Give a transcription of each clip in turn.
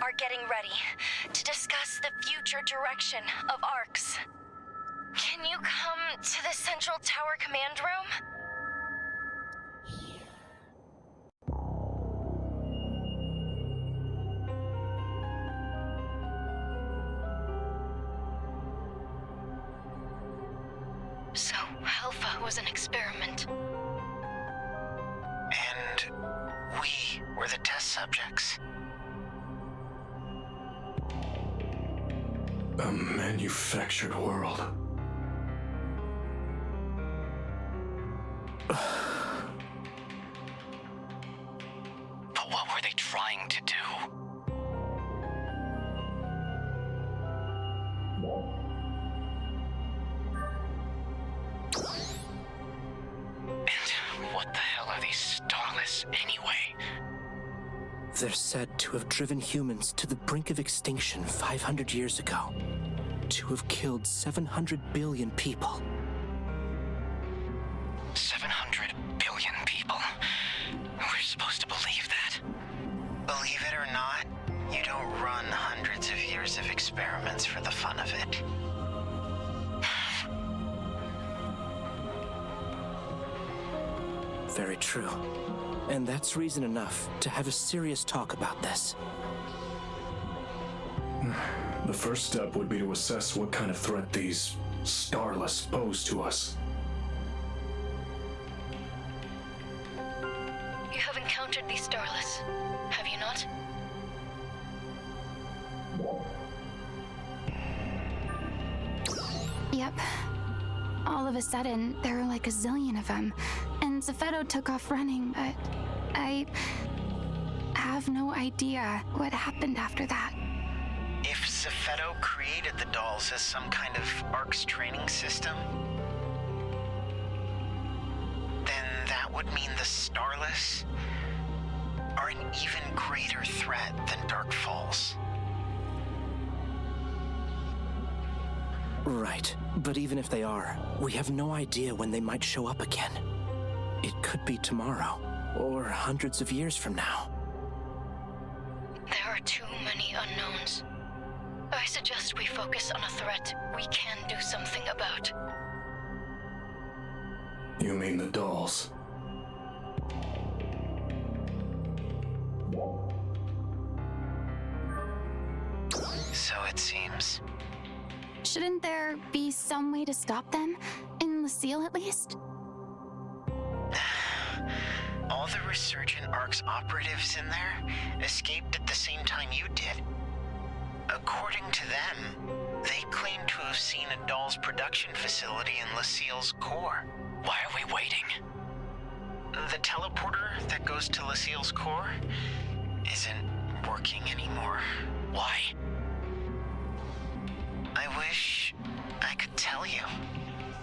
are getting ready to discuss the future direction of ARCs. Can you come to the Central Tower command room? So, Halpha was an experiment. And we were the test subjects. A manufactured world. But what were they trying to do? And what the hell are these starless anyway? They're said to have driven humans to the brink of extinction 500 years ago. To have killed 700 billion people. 700 billion people? We're supposed to believe that? Believe it or not, you don't run hundreds of years of experiments for the fun of it. Very true. And that's reason enough to have a serious talk about this. The first step would be to assess what kind of threat these starless pose to us. You have encountered these starless, have you not? Yep. All of a sudden, there were like a zillion of them, and Zephedo took off running, but I have no idea what happened after that. If Zephedo created the dolls as some kind of ARC's training system, then that would mean the Starless are an even greater threat than Dark Falls. Right, but even if they are, we have no idea when they might show up again. It could be tomorrow, or hundreds of years from now. There are too many unknowns. I suggest we focus on a threat we can do something about. You mean the dolls? So it seems. Shouldn't there be some way to stop them? In Lucille, at least? All the Resurgent ARC's operatives in there escaped at the same time you did. According to them, they claim to have seen a doll's production facility in Lucille's core. Why are we waiting? The teleporter that goes to Lucille's core isn't working anymore. Why? I wish I could tell you.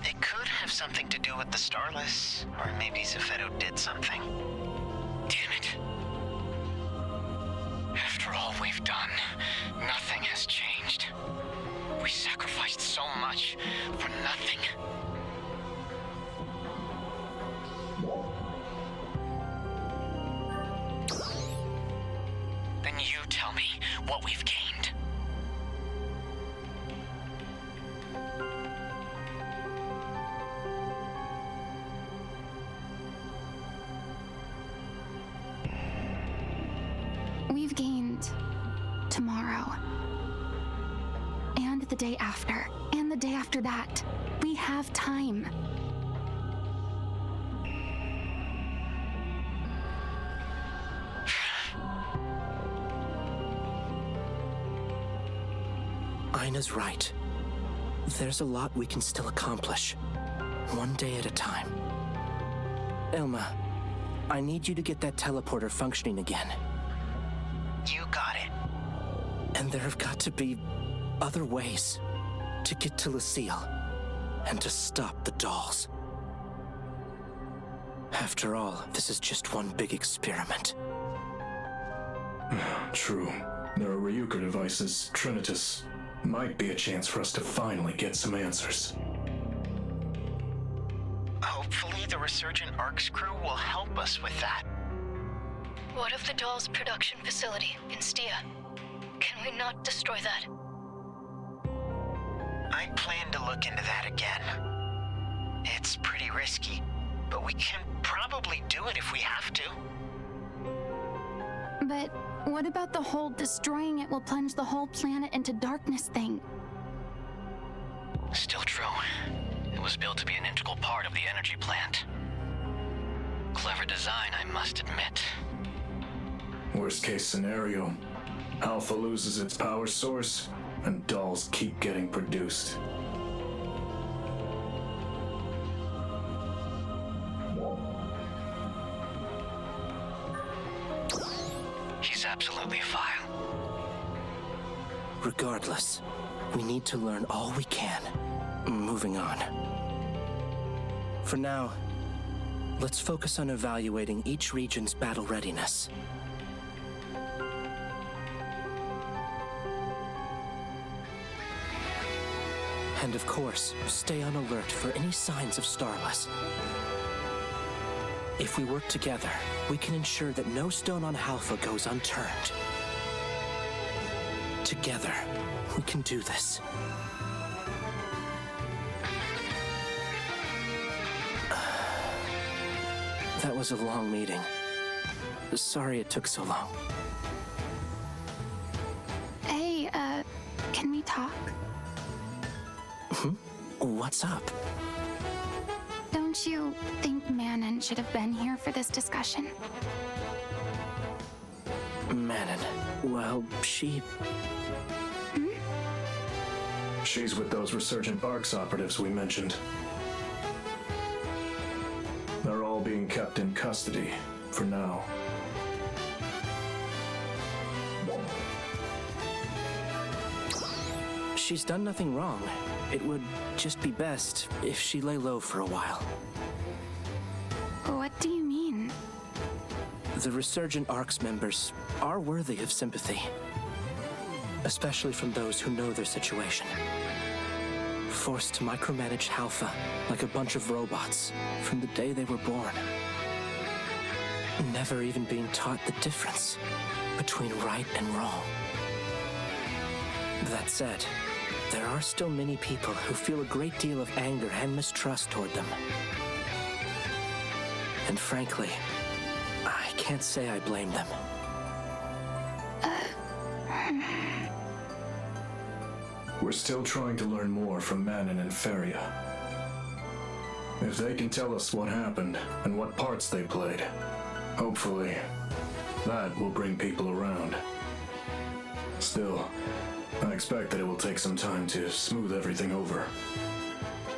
It could have something to do with the Starless, or maybe Zephedo did something. Damn it. After all we've done, nothing has changed. We sacrificed so much for nothing. Then you tell me what we've gained. We've gained tomorrow. And the day after. And the day after that. We have time. Ina's right. There's a lot we can still accomplish. One day at a time. Elma, I need you to get that teleporter functioning again. You got it. And there have got to be other ways to get to Lucille and to stop the dolls. After all, this is just one big experiment. True. There are Ryuker devices, Trinitas. Might be a chance for us to finally get some answers. Hopefully the Resurgent ARC's crew will help us with that. What of the doll's production facility in Stia? Can we not destroy that? I plan to look into that again. It's pretty risky, but we can probably do it if we have to. But what about the whole destroying it will plunge the whole planet into darkness thing? Still true. It was built to be an integral part of the energy plant. Clever design, I must admit. Worst case scenario, Halpha loses its power source, and dolls keep getting produced. He's absolutely vile. Regardless, we need to learn all we can. Moving on. For now, let's focus on evaluating each region's battle readiness. And of course, stay on alert for any signs of Starless. If we work together, we can ensure that no stone on Halpha goes unturned. Together, we can do this. That was a long meeting. Sorry it took so long. Hey, can we talk? What's up? Don't you think Manon should have been here for this discussion? Manon. Well, she... She's with those resurgent ARCS operatives we mentioned. They're all being kept in custody, for now. She's done nothing wrong. It would just be best if she lay low for a while. What do you mean? The resurgent ARCS members are worthy of sympathy. Especially from those who know their situation. Forced to micromanage Halpha like a bunch of robots from the day they were born. Never even being taught the difference between right and wrong. That said, there are still many people who feel a great deal of anger and mistrust toward them. And frankly, I can't say I blame them. We're still trying to learn more from Manon and Feria. If they can tell us what happened and what parts they played, hopefully, that will bring people around. Still, I expect that it will take some time to smooth everything over.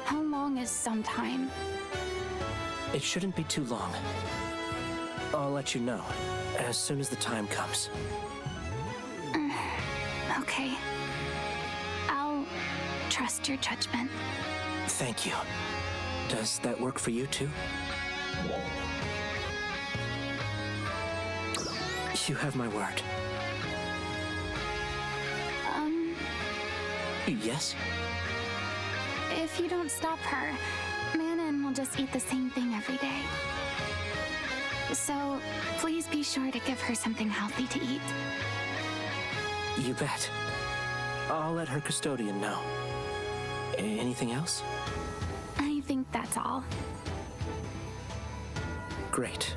How long is some time? It shouldn't be too long. I'll let you know as soon as the time comes. Okay. I'll trust your judgment. Thank you. Does that work for you too? You have my word. Yes? If you don't stop her, Manon will just eat the same thing every day. So, please be sure to give her something healthy to eat. You bet. I'll let her custodian know. Anything else? I think that's all. Great.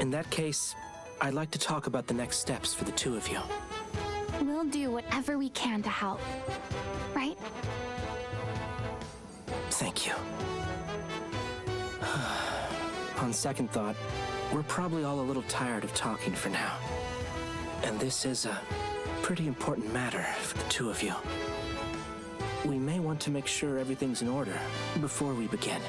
In that case, I'd like to talk about the next steps for the two of you. We'll do whatever we can to help. Right? Thank you. On second thought, we're probably all a little tired of talking for now. And this is a pretty important matter for the two of you. We may want to make sure everything's in order before we begin.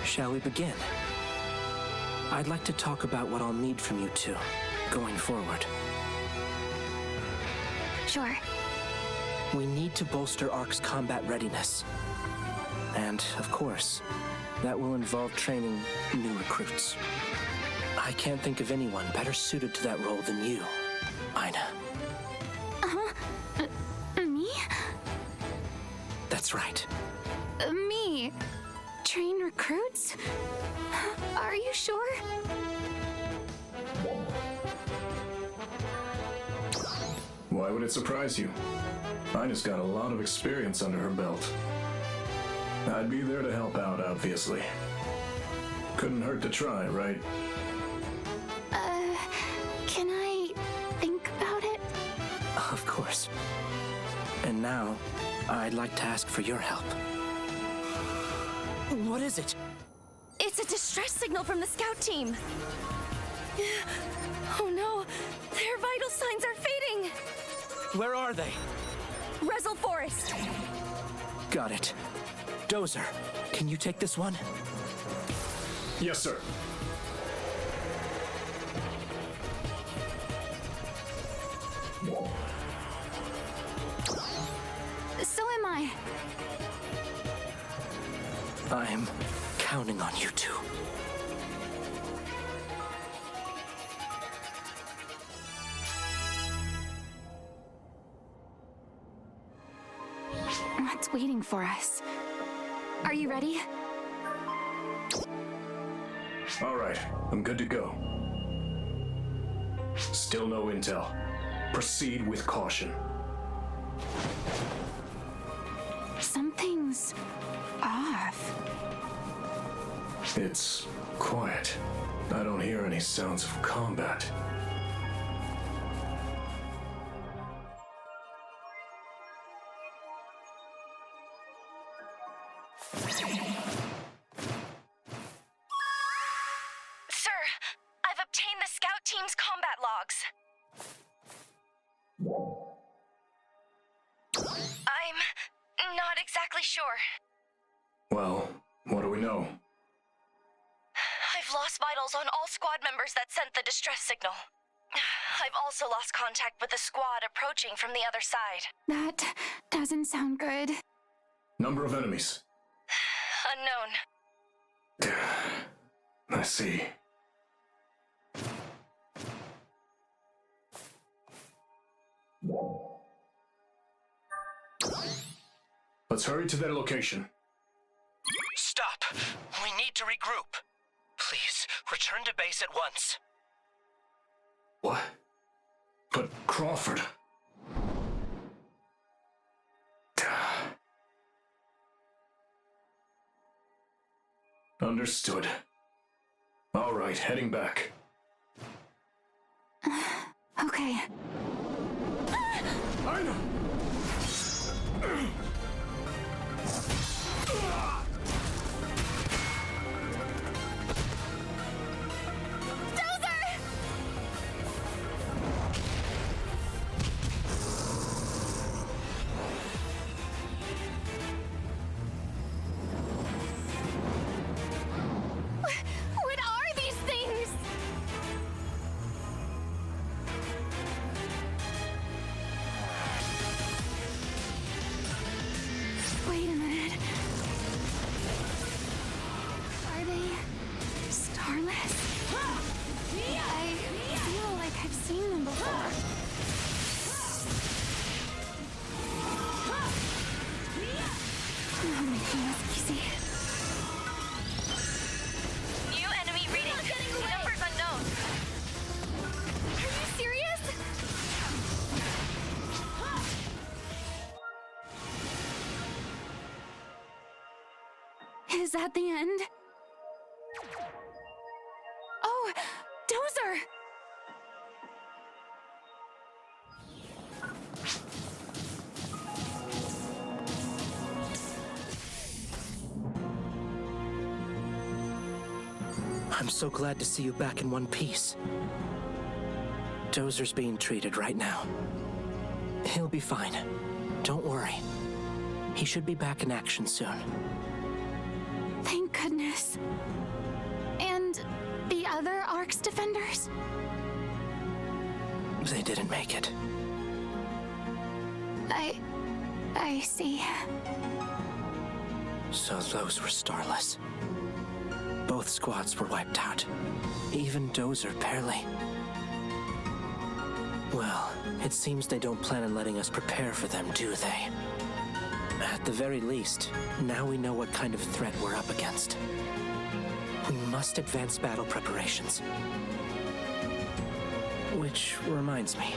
Shall we begin? I'd like to talk about what I'll need from you two, going forward. Sure. We need to bolster ARC's combat readiness. And, of course, that will involve training new recruits. I can't think of anyone better suited to that role than you, Ina. Me? That's right. Me? Train recruits? Are you sure? Why would it surprise you? Ina's got a lot of experience under her belt. I'd be there to help out, obviously. Couldn't hurt to try, right? Can I think about it? Of course. And now, I'd like to ask for your help. What is it? It's a distress signal from the scout team. Oh no, their vital signs are fading. Where are they? Rezel Forest. Got it. Dozer, can you take this one? Yes, sir. So am I. I'm counting on you two. What's waiting for us? Are you ready? All right, I'm good to go. Still no intel. Proceed with caution. Something's off. It's quiet. I don't hear any sounds of combat. Sir, I've obtained the scout team's combat logs. I'm not exactly sure. Well, what do we know? I've lost vitals on all squad members that sent the distress signal. I've also lost contact with the squad approaching from the other side. That doesn't sound good. Number of enemies. Unknown. I see. Let's hurry to their location. Stop! We need to regroup. Please, return to base at once. What? But Crawford... Understood. All right, heading back. Okay. I know. What are these things? Wait a minute. Are they starless? I feel like I've seen them before. Not making this easy. New enemy reading. Numbers unknown. Are you serious? Is that the end? Oh, Dozer! I'm so glad to see you back in one piece. Dozer's being treated right now. He'll be fine. Don't worry. He should be back in action soon. Thank goodness. And the other Ark's defenders? They didn't make it. I see. So those were Starless. Both squads were wiped out. Even Dozer barely. Well, it seems they don't plan on letting us prepare for them, do they? At the very least, now we know what kind of threat we're up against. We must advance battle preparations. Which reminds me,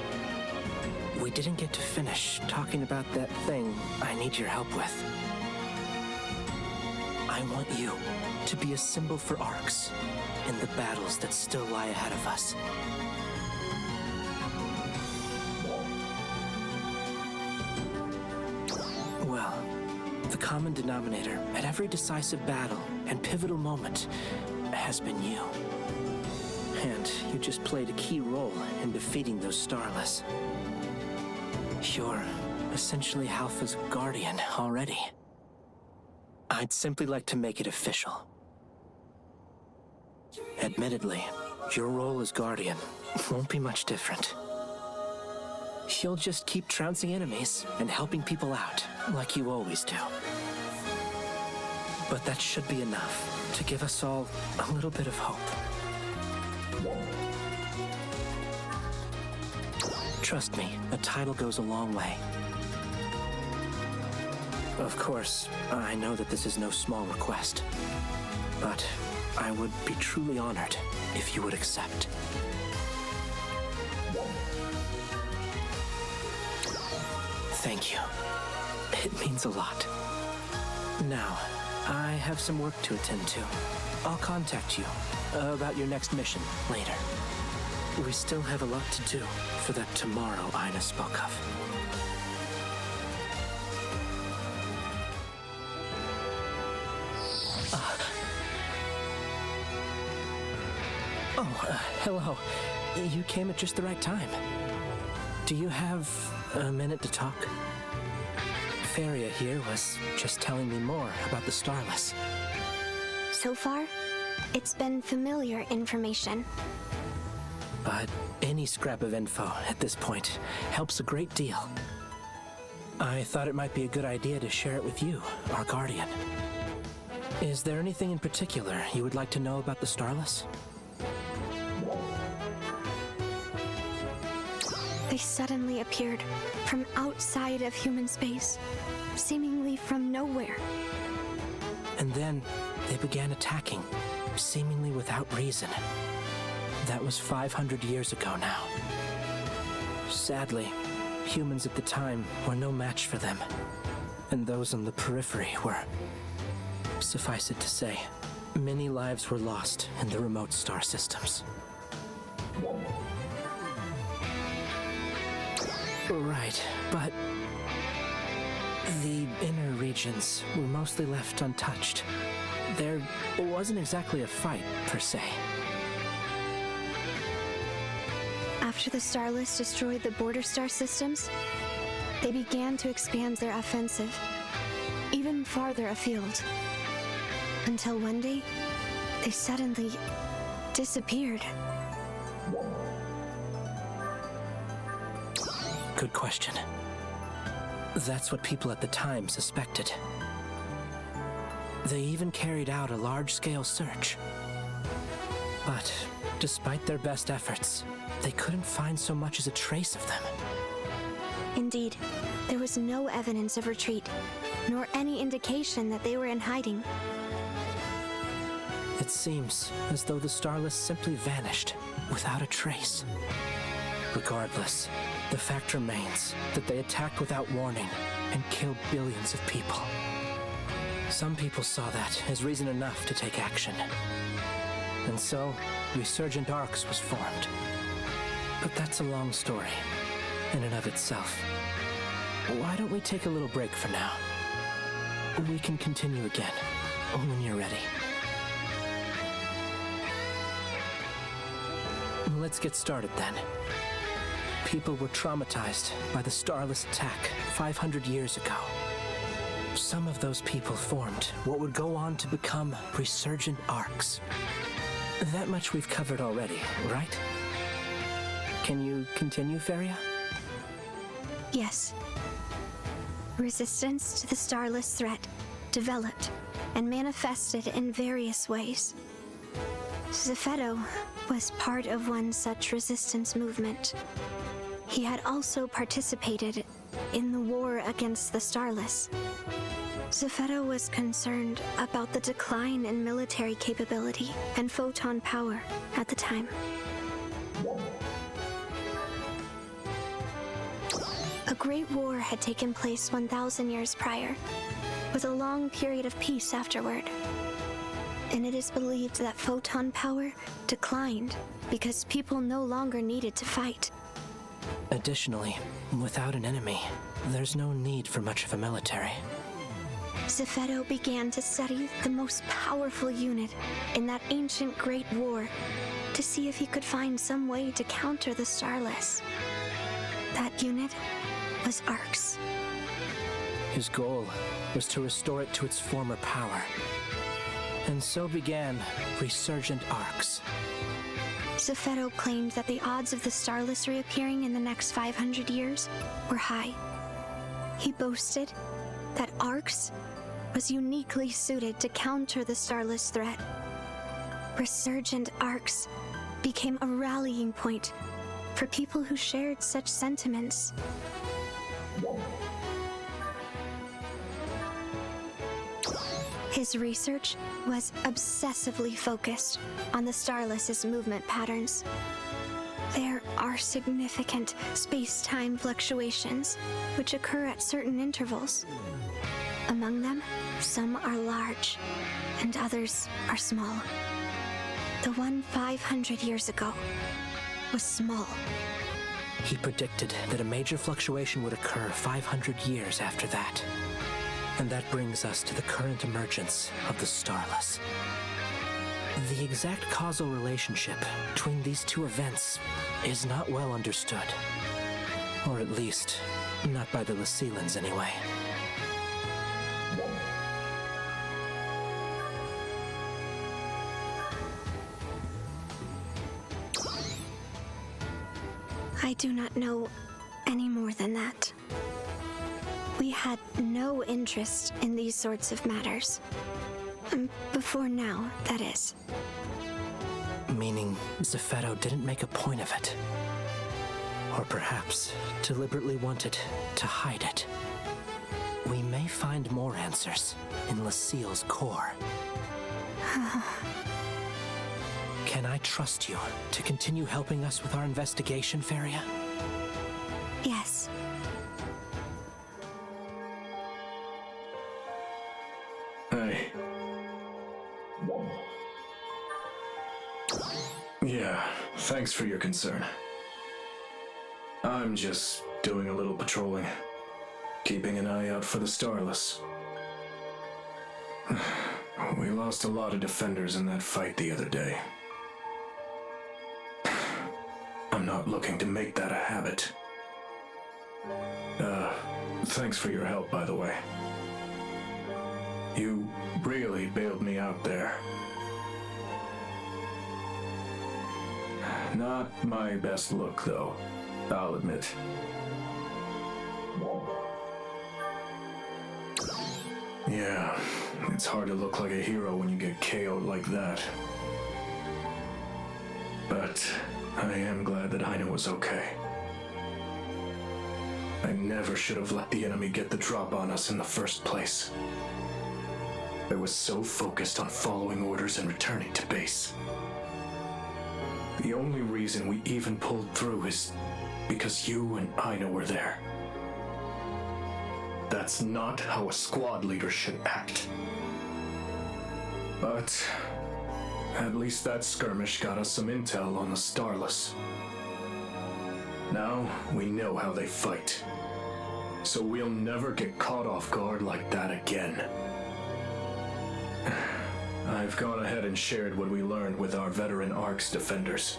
we didn't get to finish talking about that thing I need your help with. I want you to be a symbol for Arcs in the battles that still lie ahead of us. Well, the common denominator at every decisive battle and pivotal moment has been you. And you just played a key role in defeating those Starless. You're essentially Halpha's guardian already. I'd simply like to make it official. Admittedly, your role as guardian won't be much different. You'll just keep trouncing enemies and helping people out, like you always do. But that should be enough to give us all a little bit of hope. Trust me, a title goes a long way. Of course, I know that this is no small request, but I would be truly honored if you would accept. Thank you. It means a lot. Now, I have some work to attend to. I'll contact you about your next mission later. We still have a lot to do for that tomorrow Ina spoke of. Hello. You came at just the right time. Do you have a minute to talk? Feria here was just telling me more about the Starless. So far, it's been familiar information. But any scrap of info at this point helps a great deal. I thought it might be a good idea to share it with you, our guardian. Is there anything in particular you would like to know about the Starless? They suddenly appeared from outside of human space, seemingly from nowhere. And then they began attacking, seemingly without reason. That was 500 years ago now. Sadly, humans at the time were no match for them, and those on the periphery were. Suffice it to say, many lives were lost in the remote star systems. Right, but the inner regions were mostly left untouched. There wasn't exactly a fight, per se. After the Starless destroyed the border star systems, they began to expand their offensive, even farther afield. Until one day, they suddenly disappeared. Good question. That's what people at the time suspected. They even carried out a large-scale search. But despite their best efforts, they couldn't find so much as a trace of them. Indeed, there was no evidence of retreat, nor any indication that they were in hiding. It seems as though the Starless simply vanished without a trace. Regardless, the fact remains that they attacked without warning and killed billions of people. Some people saw that as reason enough to take action. And so, Resurgent Arcs was formed. But that's a long story, in and of itself. Why don't we take a little break for now? We can continue again, when you're ready. Let's get started then. People were traumatized by the Starless attack 500 years ago. Some of those people formed what would go on to become resurgent arcs. That much we've covered already, right? Can you continue, Feria? Yes. Resistance to the Starless threat developed and manifested in various ways. Zephedo was part of one such resistance movement. He had also participated in the war against the Starless. Zephedo was concerned about the decline in military capability and photon power at the time. A great war had taken place 1,000 years prior, with a long period of peace afterward. And it is believed that photon power declined because people no longer needed to fight. Additionally, without an enemy, there's no need for much of a military. Zephedo began to study the most powerful unit in that ancient Great War to see if he could find some way to counter the Starless. That unit was Arcs. His goal was to restore it to its former power. And so began resurgent arcs. Zephedo claimed that the odds of the Starless reappearing in the next 500 years were high. He boasted that Arcs was uniquely suited to counter the Starless threat. Resurgent Arcs became a rallying point for people who shared such sentiments. His research was obsessively focused on the Starless's movement patterns. There are significant space-time fluctuations which occur at certain intervals. Among them, some are large, and others are small. The one 500 years ago was small. He predicted that a major fluctuation would occur 500 years after that. And that brings us to the current emergence of the Starless. The exact causal relationship between these two events is not well understood. Or at least, not by the Lycelans anyway. I do not know any more than that. We had no interest in these sorts of matters. Before now, that is. Meaning Zephedo didn't make a point of it. Or perhaps deliberately wanted to hide it. We may find more answers in Lucille's core. Can I trust you to continue helping us with our investigation, Feria? Yes. Hey. Yeah, thanks for your concern. I'm just doing a little patrolling, keeping an eye out for the Starless. We lost a lot of defenders in that fight the other day. I'm not looking to make that a habit. Thanks for your help, by the way. You really bailed me out there. Not my best look, though, I'll admit. Yeah, it's hard to look like a hero when you get KO'd like that. But I am glad that Ina was okay. I never should have let the enemy get the drop on us in the first place. I was so focused on following orders and returning to base. The only reason we even pulled through is because you and Ina were there. That's not how a squad leader should act. But at least that skirmish got us some intel on the Starless. Now we know how they fight. So we'll never get caught off guard like that again. I've gone ahead and shared what we learned with our veteran Arcs defenders.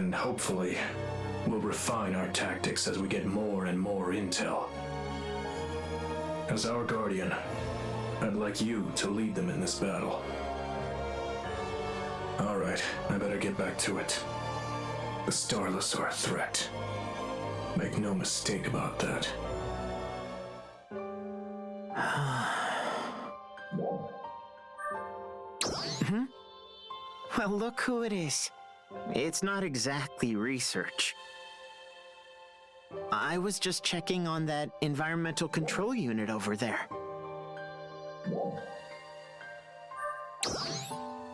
and hopefully, we'll refine our tactics as we get more and more intel. As our guardian, I'd like you to lead them in this battle. Alright, I better get back to it. The Starless are a threat. Make no mistake about that. Well, look who it is. It's not exactly research. I was just checking on that environmental control unit over there.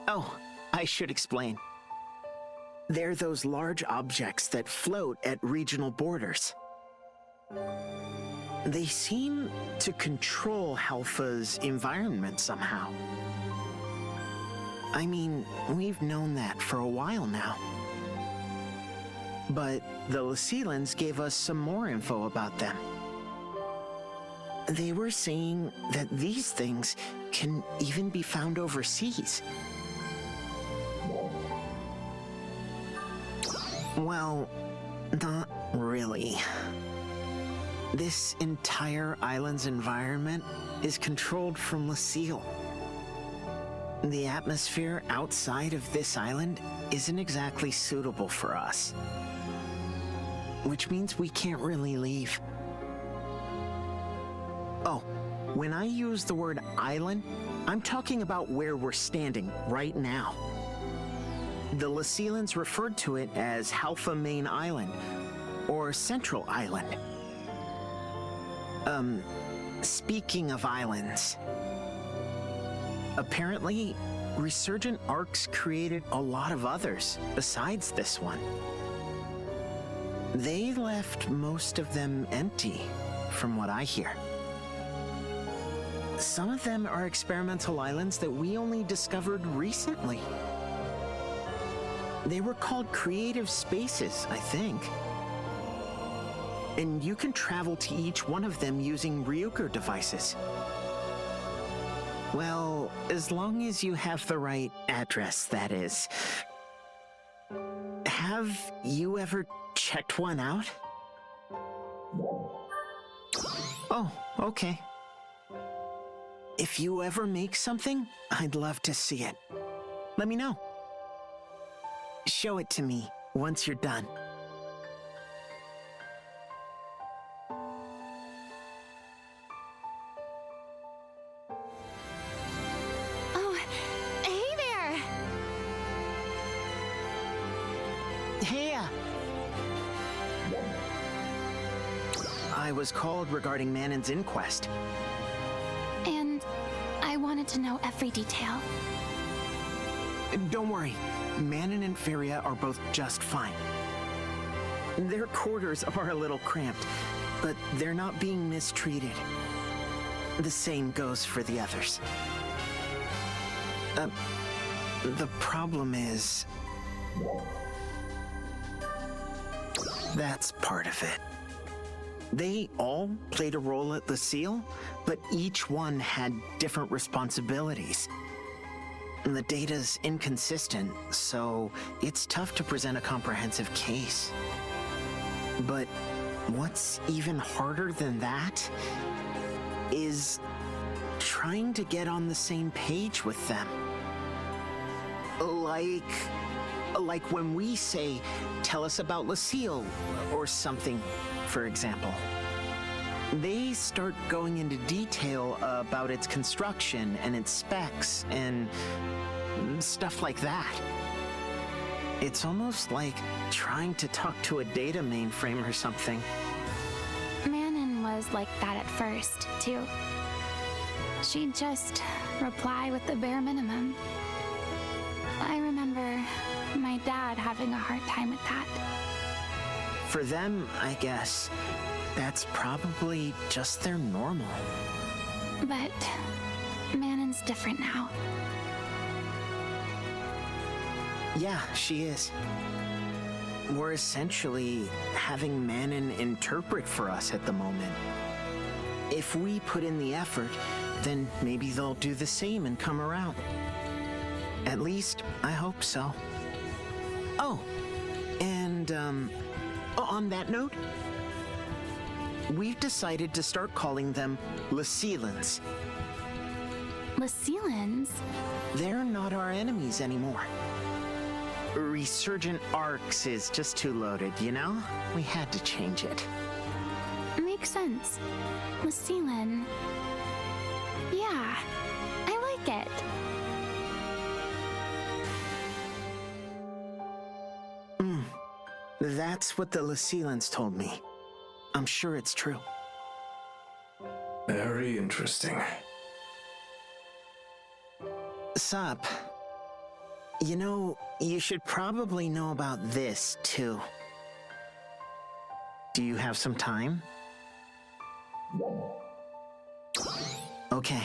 Oh, I should explain. They're those large objects that float at regional borders. They seem to control Halpha's environment somehow. I mean, we've known that for a while now. But the Lysielans gave us some more info about them. They were saying that these things can even be found overseas. Well, not really. This entire island's environment is controlled from Lysiel. The atmosphere outside of this island isn't exactly suitable for us. Which means we can't really leave. Oh, when I use the word island, I'm talking about where we're standing right now. The Lysielans referred to it as Halpha Main Island, or Central Island. Speaking of islands, apparently, resurgent arcs created a lot of others besides this one. They left most of them empty, from what I hear. Some of them are experimental islands that we only discovered recently. They were called creative spaces, I think. And you can travel to each one of them using Ryuker devices. Well, as long as you have the right address, that is. Have you ever checked one out? Oh, okay. If you ever make something, I'd love to see it. Let me know. Show it to me once you're done. Oh, hey there! Hey! I was called regarding Manon's inquest. And I wanted to know every detail. Don't worry, Manon and Feria are both just fine. Their quarters are a little cramped, but they're not being mistreated. The same goes for the others. The problem is... that's part of it. They all played a role at Lysiel, but each one had different responsibilities. The data's inconsistent, so it's tough to present a comprehensive case. But what's even harder than that is trying to get on the same page with them. Like when we say, tell us about Lysiel, or something, for example. They start going into detail about its construction and its specs and stuff like that. It's almost like trying to talk to a data mainframe or something. Manon was like that at first, too. She'd just reply with the bare minimum. I remember my dad having a hard time with that. For them, I guess, that's probably just their normal. But Manon's different now. Yeah, she is. We're essentially having Manon interpret for us at the moment. If we put in the effort, then maybe they'll do the same and come around. At least, I hope so. Oh, and And, on that note, we've decided to start calling them Lycelans. Lycelans? They're not our enemies anymore. Resurgent Arcs is just too loaded, you know? We had to change it. Makes sense. Lycelan. Yeah, I like it. That's what the Lycelans told me. I'm sure it's true. Very interesting. Sup? You know, you should probably know about this, too. Do you have some time? Okay,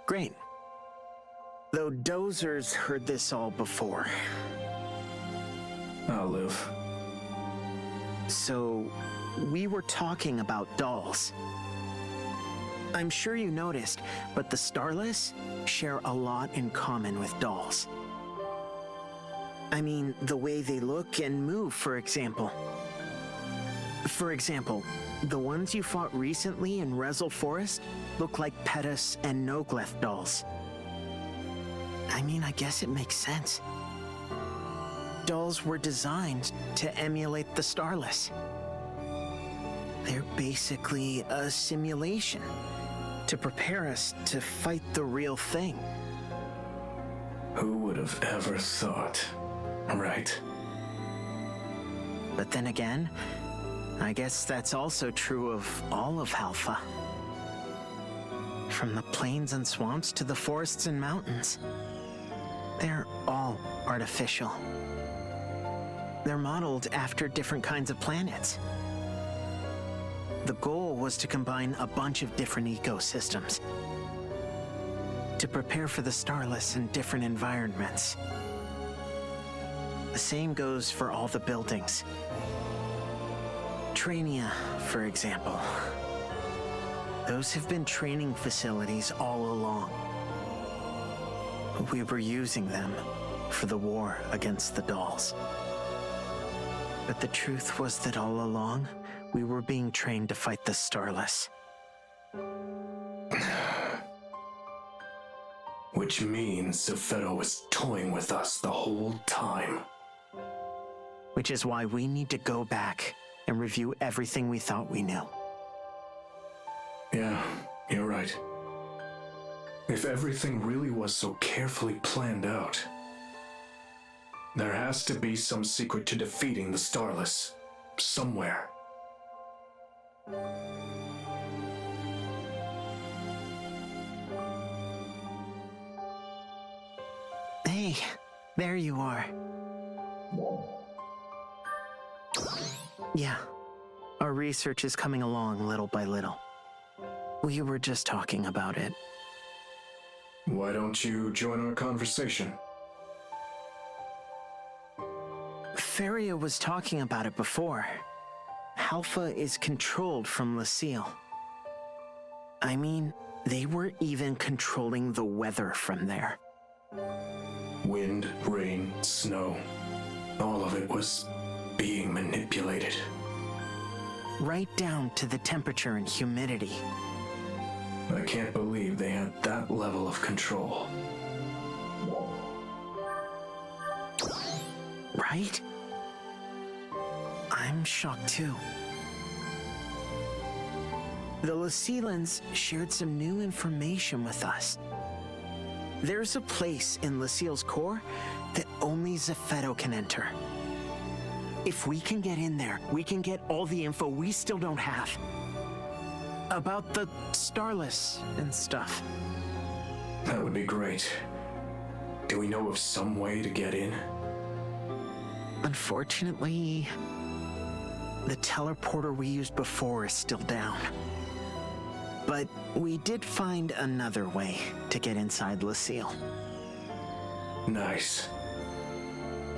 great. Though Dozer's heard this all before. I'll live. So, we were talking about dolls. I'm sure you noticed, but the Starless share a lot in common with dolls. I mean, the way they look and move, for example. For example, the ones you fought recently in Rezel Forest look like Pettus and Nogleth dolls. I mean, I guess it makes sense. Dolls were designed to emulate the Starless. They're basically a simulation to prepare us to fight the real thing. Who would have ever thought? Right. But then again, I guess that's also true of all of Halpha. From the plains and swamps to the forests and mountains. They're all artificial. They're modeled after different kinds of planets. The goal was to combine a bunch of different ecosystems to prepare for the Starless in different environments. The same goes for all the buildings. Trainia, for example. Those have been training facilities all along. We were using them for the war against the dolls. But the truth was that all along, we were being trained to fight the Starless. Which means Zephedo was toying with us the whole time. Which is why we need to go back and review everything we thought we knew. Yeah, you're right. If everything really was so carefully planned out, there has to be some secret to defeating the Starless, somewhere. Hey, there you are. Yeah, our research is coming along little by little. We were just talking about it. Why don't you join our conversation? Feria was talking about it before. Halpha is controlled from Lucille. I mean, they were even controlling the weather from there. Wind, rain, snow. All of it was being manipulated. Right down to the temperature and humidity. I can't believe they had that level of control. Right? I'm shocked too. The Lycelans shared some new information with us. There's a place in Lucille's core that only Zephedo can enter. If we can get in there, we can get all the info we still don't have. About the Starless and stuff. That would be great. Do we know of some way to get in? Unfortunately, the teleporter we used before is still down. But we did find another way to get inside Lucille. Nice.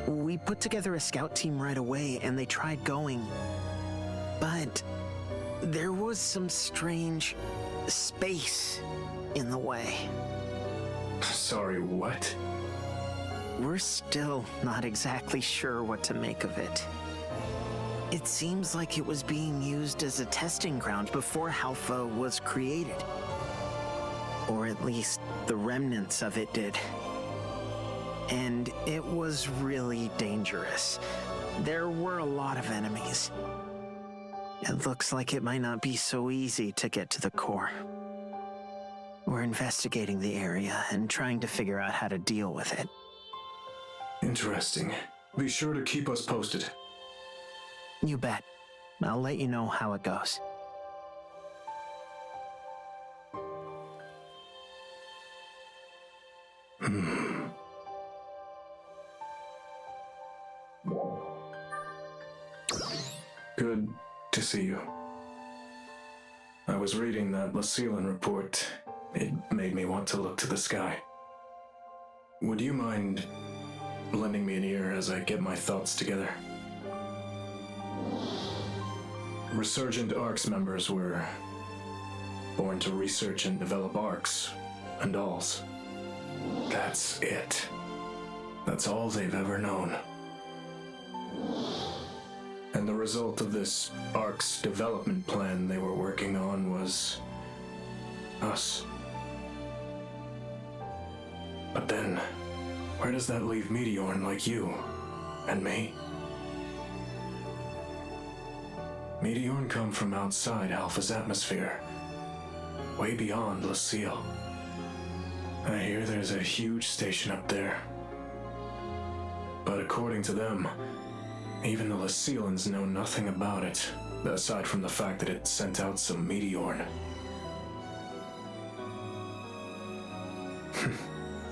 We put together a scout team right away and they tried going. But there was some strange space in the way. Sorry, what? We're still not exactly sure what to make of it. It seems like it was being used as a testing ground before Halpha was created. Or at least the remnants of it did. And it was really dangerous. There were a lot of enemies. It looks like it might not be so easy to get to the core. We're investigating the area and trying to figure out how to deal with it. Interesting. Be sure to keep us posted. You bet. I'll let you know how it goes. Good to see you. I was reading that Lacelan report. It made me want to look to the sky. Would you mind lending me an ear as I get my thoughts together? Resurgent ARCS members were born to research and develop ARCs and dolls. That's it. That's all they've ever known. And the result of this ARC's development plan they were working on was us. But then, where does that leave Meteorn like you and me? Meteorn come from outside Halpha's atmosphere, way beyond Lucille. I hear there's a huge station up there. But according to them, even the Lacealans know nothing about it, aside from the fact that it sent out some Meteorn.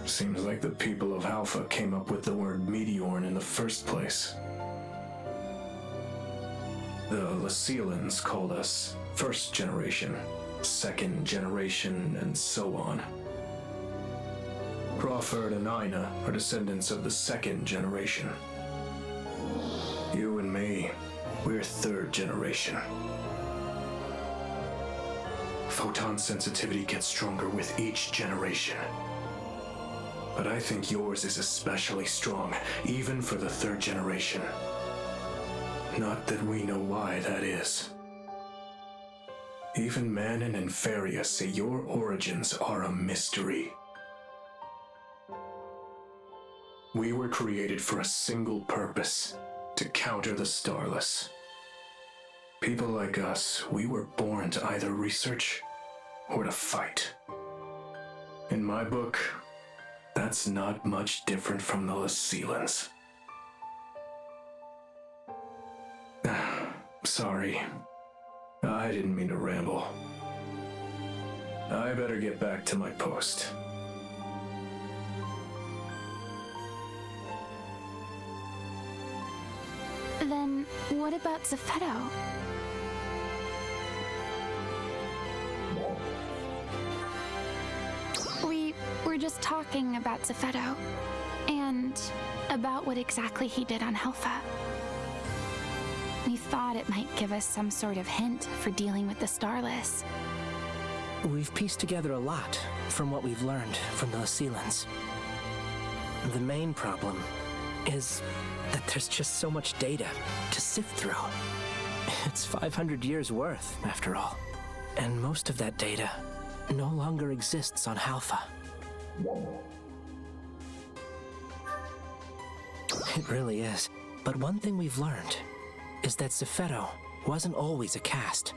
Seems like the people of Halpha came up with the word Meteorn in the first place. The Lacealans called us first generation, second generation, and so on. Crawford and Ina are descendants of the second generation. You and me, we're third generation. Photon sensitivity gets stronger with each generation. But I think yours is especially strong, even for the third generation. Not that we know why that is. Even Manon and Feria say your origins are a mystery. We were created for a single purpose, to counter the Starless. People like us, we were born to either research or to fight. In my book, that's not much different from the Lacealans. Sorry. I didn't mean to ramble. I better get back to my post. Then what about Zepheto? We were just talking about Zepheto, and about what exactly he did on Halpha. We thought it might give us some sort of hint for dealing with the Starless. We've pieced together a lot from what we've learned from the Lacealans. The main problem is that there's just so much data to sift through. It's 500 years worth, after all. And most of that data no longer exists on Halpha. It really is. But one thing we've learned is that Zepheto wasn't always a caste.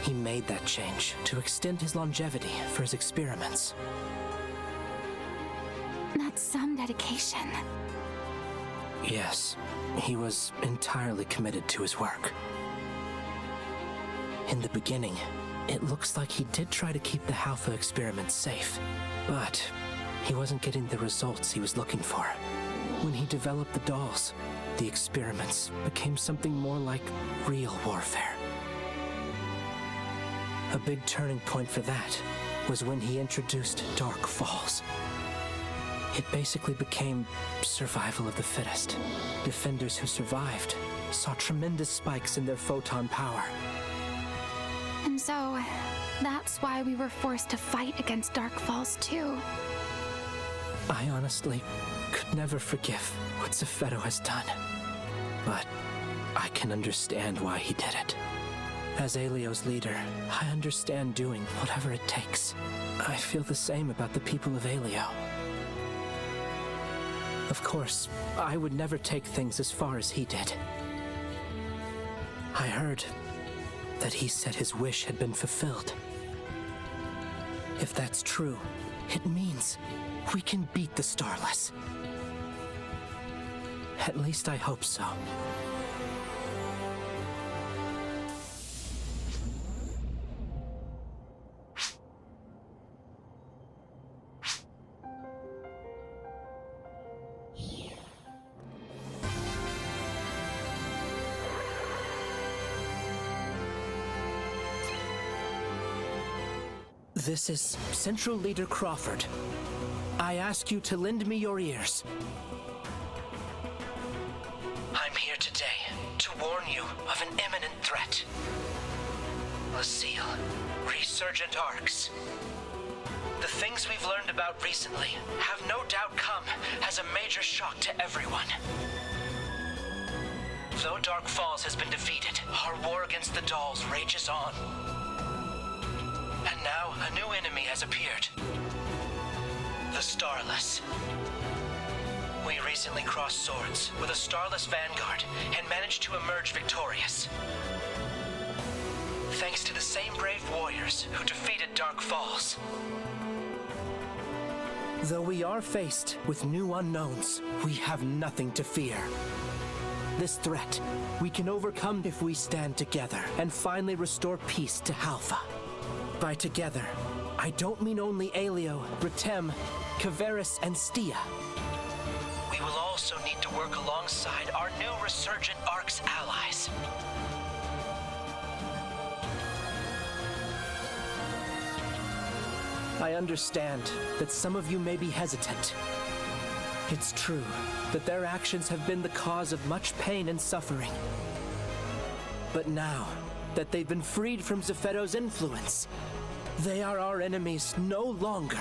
He made that change to extend his longevity for his experiments. That's some dedication. Yes, he was entirely committed to his work. In the beginning, it looks like he did try to keep the Halpha experiments safe, but he wasn't getting the results he was looking for. When he developed the dolls, the experiments became something more like real warfare. A big turning point for that was when he introduced Dark Falls. It basically became survival of the fittest. Defenders who survived saw tremendous spikes in their photon power. And so, that's why we were forced to fight against Dark Falls too. I honestly could never forgive what Zepheto has done. But I can understand why he did it. As Aelio's leader, I understand doing whatever it takes. I feel the same about the people of Aelio. Of course, I would never take things as far as he did. I heard that he said his wish had been fulfilled. If that's true, it means we can beat the Starless. At least I hope so. This is Central Leader Crawford. I ask you to lend me your ears. I'm here today to warn you of an imminent threat. Lucille, resurgent arcs. The things we've learned about recently have no doubt come as a major shock to everyone. Though Dark Falls has been defeated, our war against the dolls rages on. And now, a new enemy has appeared. The Starless. We recently crossed swords with a Starless vanguard and managed to emerge victorious. Thanks to the same brave warriors who defeated Dark Falls. Though we are faced with new unknowns, we have nothing to fear. This threat, we can overcome if we stand together and finally restore peace to Halpha. By together, I don't mean only Aelio, Bretem, Caveris, and Stia. We will also need to work alongside our new resurgent Arcs allies. I understand that some of you may be hesitant. It's true that their actions have been the cause of much pain and suffering. But now that they've been freed from Zephedo's influence, they are our enemies no longer.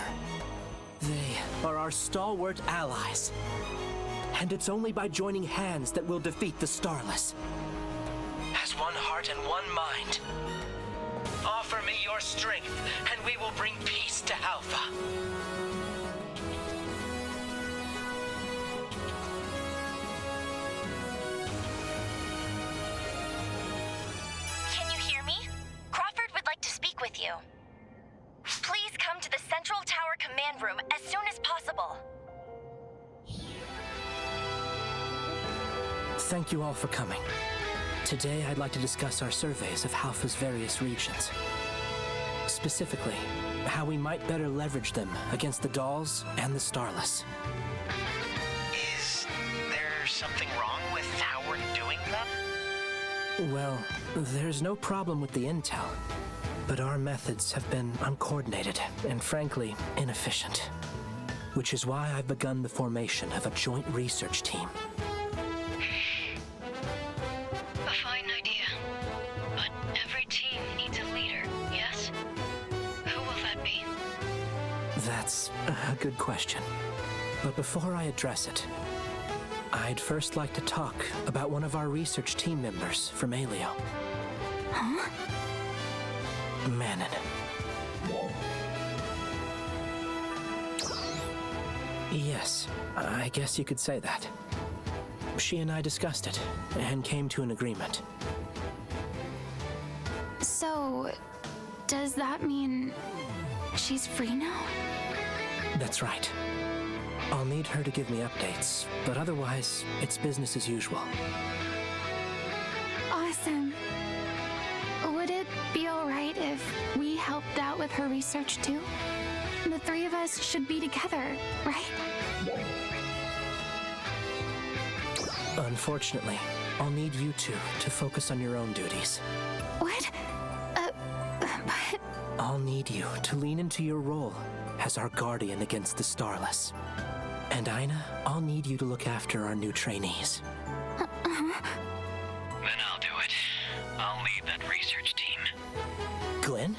They are our stalwart allies. And it's only by joining hands that we'll defeat the Starless. As one heart and one mind. Offer me your strength, and we will bring peace to Halpha. Can you hear me? Crawford would like to speak with you. Please come to the Central Tower command room as soon as possible. Thank you all for coming. Today, I'd like to discuss our surveys of Halpha's various regions. Specifically, how we might better leverage them against the Dolls and the Starless. Is there something wrong with how we're doing them? Well, there's no problem with the intel, but our methods have been uncoordinated and frankly inefficient. Which is why I've begun the formation of a joint research team. A fine idea. But every team needs a leader, yes? Who will that be? That's a good question. But before I address it, I'd first like to talk about one of our research team members from Aelio. Huh? Manon. Yes, I guess you could say that. She and I discussed it, and came to an agreement. So, does that mean she's free now? That's right. I'll need her to give me updates, but otherwise, it's business as usual. Awesome. Would it be alright if we helped out with her research too? The three of us should be together, right? Unfortunately, I'll need you two to focus on your own duties. What? But... I'll need you to lean into your role as our guardian against the Starless. And Aina, I'll need you to look after our new trainees. Then I'll do it. I'll lead that research team. Glenn?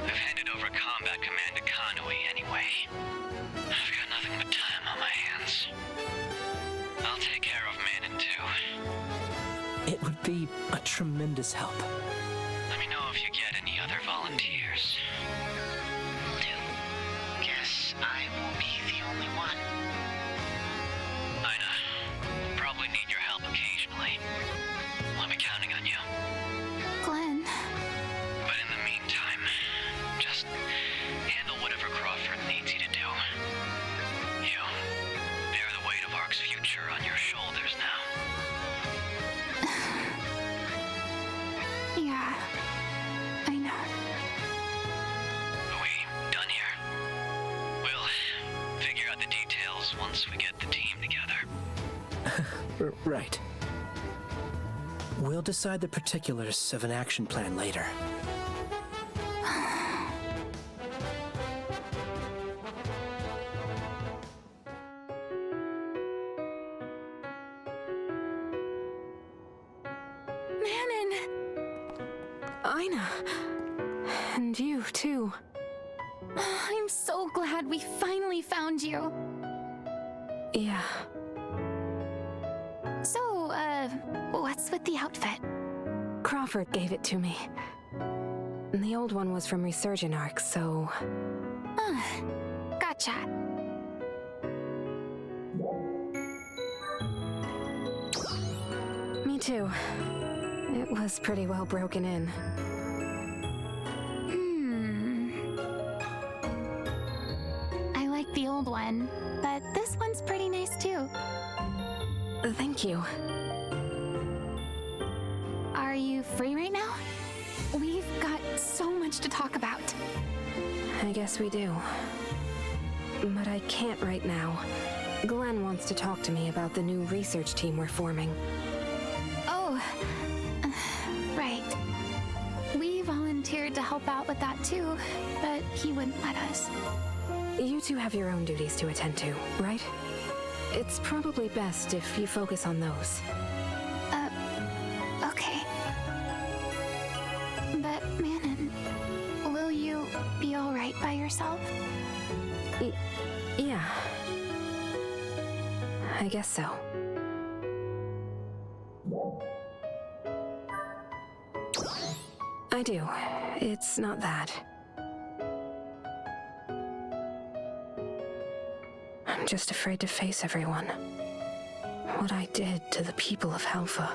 I've handed over combat command to Conway anyway. I've got nothing but time on my hands. I'll take care of Manon too. It would be a tremendous help. Let me know if you get any other volunteers. Will do. Guess I won't be the only one. Ina, we'll probably need your help occasionally. I'll be counting on you. Glenn, But in the meantime, just handle whatever Crawford needs you to do. You bear the weight of Ark's future on your shoulders now. yeah, I know. Are we done here? We'll figure out the details once we get the team together. Right. We'll decide the particulars of an action plan later. Manon! Ina. And you, too. I'm so glad we finally found you. Yeah. So, what's with the outfit? Crawford gave it to me. The old one was from Resurgent Arc, so... Gotcha. Me too. It was pretty well broken in. I like the old one, but this one's pretty nice too. Thank you. Are you free right now? We've got so much to talk about. I guess we do. But I can't right now. Glenn wants to talk to me about the new research team we're forming. Oh, right. We volunteered to help out with that too, but he wouldn't let us. You two have your own duties to attend to, right? It's probably best if you focus on those. Okay. But, Manon, will you be alright by yourself? Yeah. I guess so. I do. It's not that. I'm just afraid to face everyone. What I did to the people of Halpha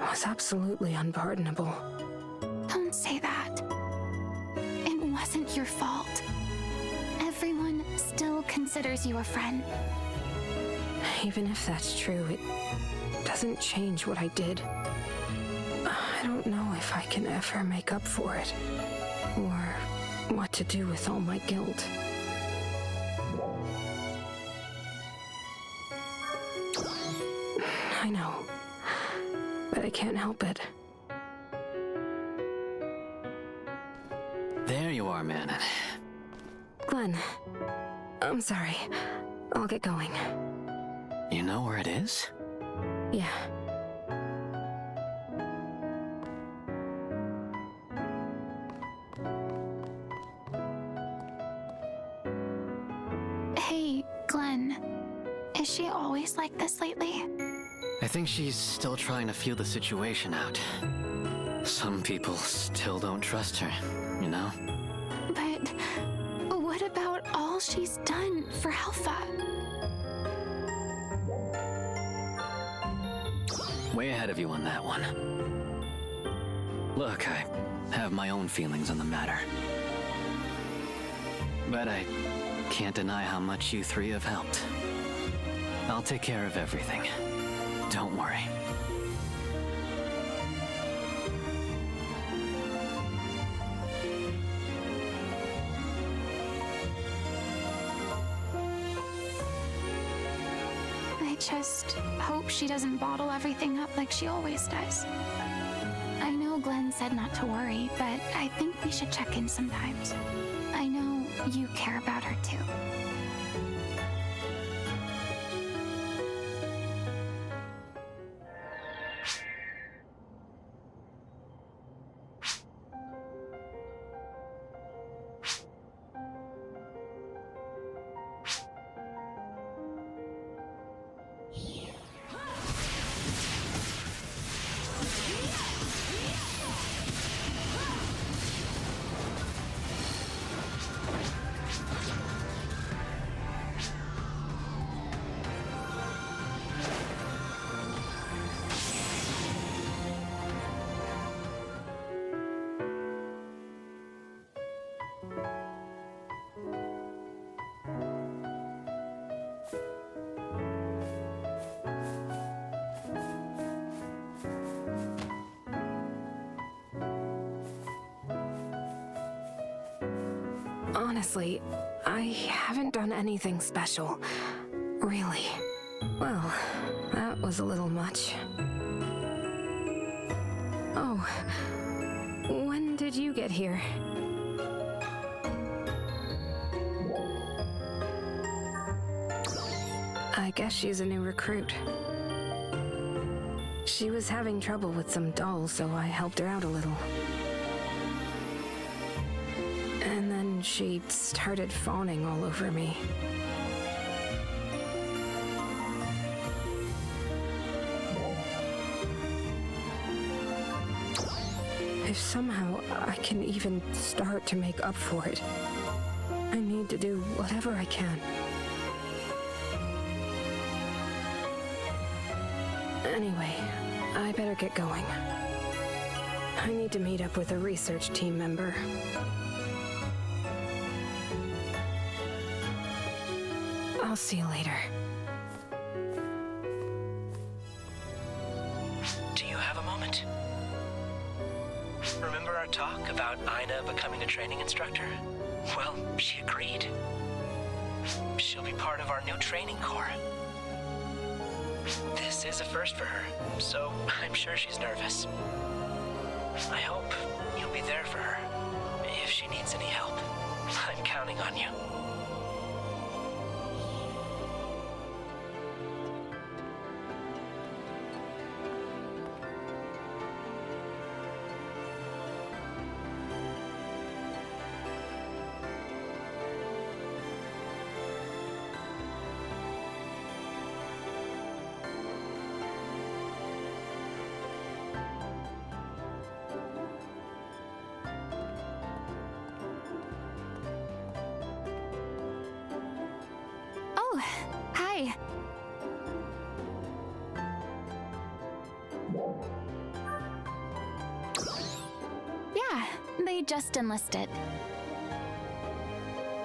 was absolutely unpardonable. Don't say that. It wasn't your fault. Everyone still considers you a friend. Even if that's true, it doesn't change what I did. I don't know if I can ever make up for it, or what to do with all my guilt. I know, but I can't help it. There you are, Manon. Glenn, I'm sorry. I'll get going. You know where it is? Yeah. Hey, Glenn. Is she always like this lately? I think she's still trying to feel the situation out. Some people still don't trust her, you know? But what about all she's done for Halpha? Way ahead of you on that one. Look, I have my own feelings on the matter. But I can't deny how much you three have helped. I'll take care of everything. Don't worry. I just hope she doesn't bottle everything up like she always does. I know Glenn said not to worry, but I think we should check in sometimes. I know you care about her too. honestly, I haven't done anything special. Really. Well, that was a little much. Oh, when did you get here? I guess she's a new recruit. She was having trouble with some dolls, so I helped her out a little. And then she started fawning all over me. If somehow I can even start to make up for it, I need to do whatever I can. Anyway, I better get going. I need to meet up with a research team member. I'll see you later. Do you have a moment? Remember our talk about Ina becoming a training instructor? Well, she agreed. She'll be part of our new training corps. This is a first for her, so I'm sure she's nervous. I hope you'll be there for her if she needs any help. I'm counting on you. Oh, hi. Yeah, they just enlisted.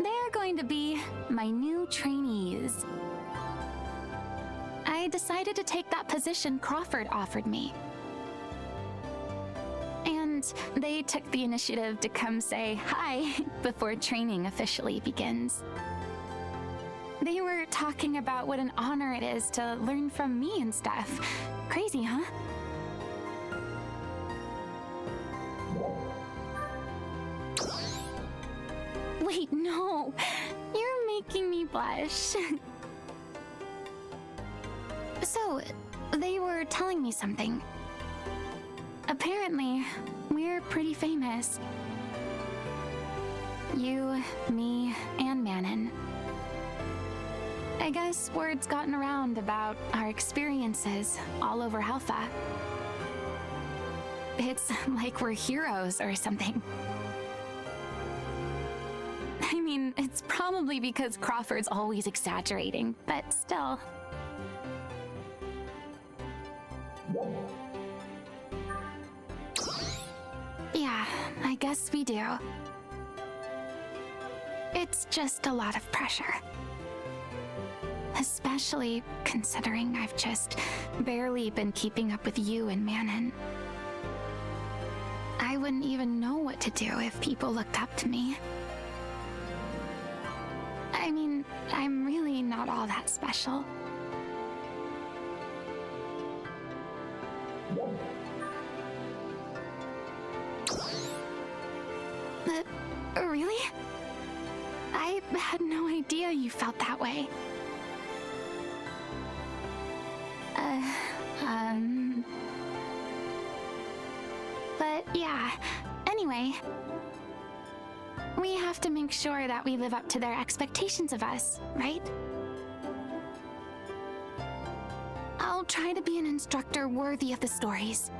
They're going to be my new trainees. I decided to take that position Crawford offered me. And they took the initiative to come say hi before training officially begins. They were talking about what an honor it is to learn from me and stuff. Crazy, huh? Wait, no. You're making me blush. So, they were telling me something. Apparently, we're pretty famous. You, me, and Manon. I guess word's gotten around about our experiences all over Halpha. It's like we're heroes or something. I mean, it's probably because Crawford's always exaggerating, but still. Yeah, I guess we do. It's just a lot of pressure. Especially considering I've just barely been keeping up with you and Manon. I wouldn't even know what to do if people looked up to me. I mean, I'm really not all that special. Really? I had no idea you felt that way. But yeah, anyway. We have to make sure that we live up to their expectations of us, right? I'll try to be an instructor worthy of the stories.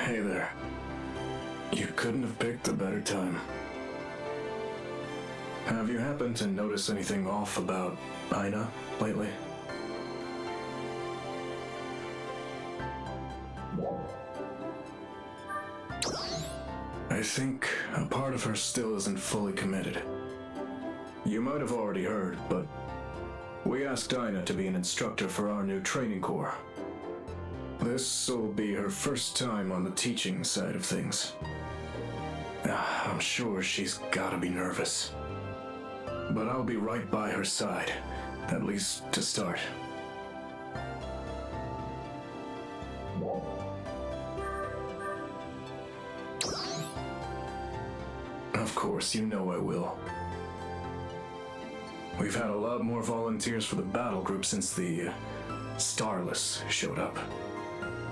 Hey there. You couldn't have picked a better time. Have you happened to notice anything off about Ina lately? I think a part of her still isn't fully committed. You might have already heard, but we asked Ina to be an instructor for our new training corps. This'll be her first time on the teaching side of things. I'm sure she's gotta be nervous. But I'll be right by her side, at least to start. Of course, you know I will. We've had a lot more volunteers for the battle group since the Starless showed up.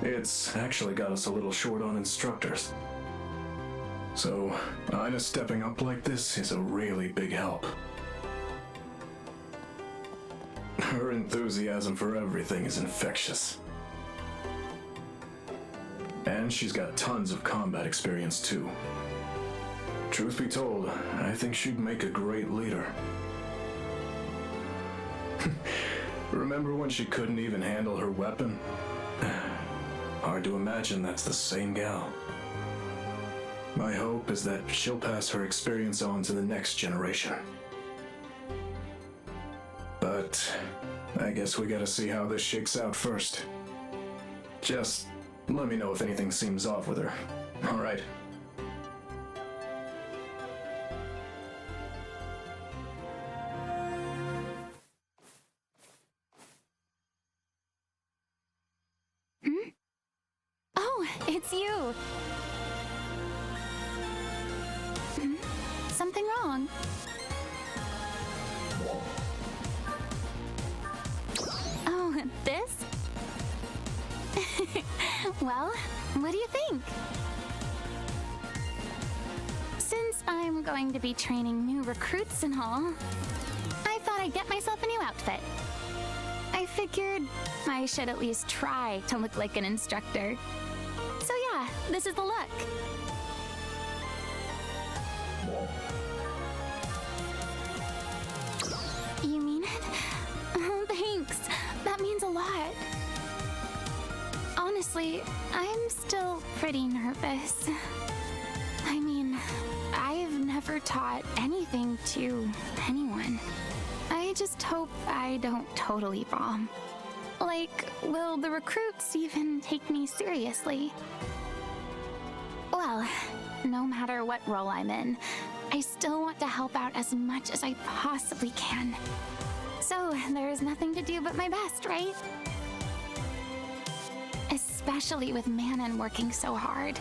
It's actually got us a little short on instructors. So, Ina stepping up like this is a really big help. Her enthusiasm for everything is infectious. And she's got tons of combat experience too. Truth be told, I think she'd make a great leader. Remember when she couldn't even handle her weapon? Hard to imagine that's the same gal. My hope is that she'll pass her experience on to the next generation. But I guess we gotta see how this shakes out first. Just let me know if anything seems off with her. All right. It's you. Something wrong? Oh, this? Well, what do you think? Since I'm going to be training new recruits and all, I thought I'd get myself a new outfit. I figured I should at least try to look like an instructor. So yeah, this is the look. You mean it? Oh, thanks. That means a lot. Honestly, I'm still pretty nervous. I mean, I've never taught anything to anyone. I just hope I don't totally bomb. Like, will the recruits even take me seriously? Well, no matter what role I'm in, I still want to help out as much as I possibly can. So, there's nothing to do but my best, right? Especially with Manon working so hard.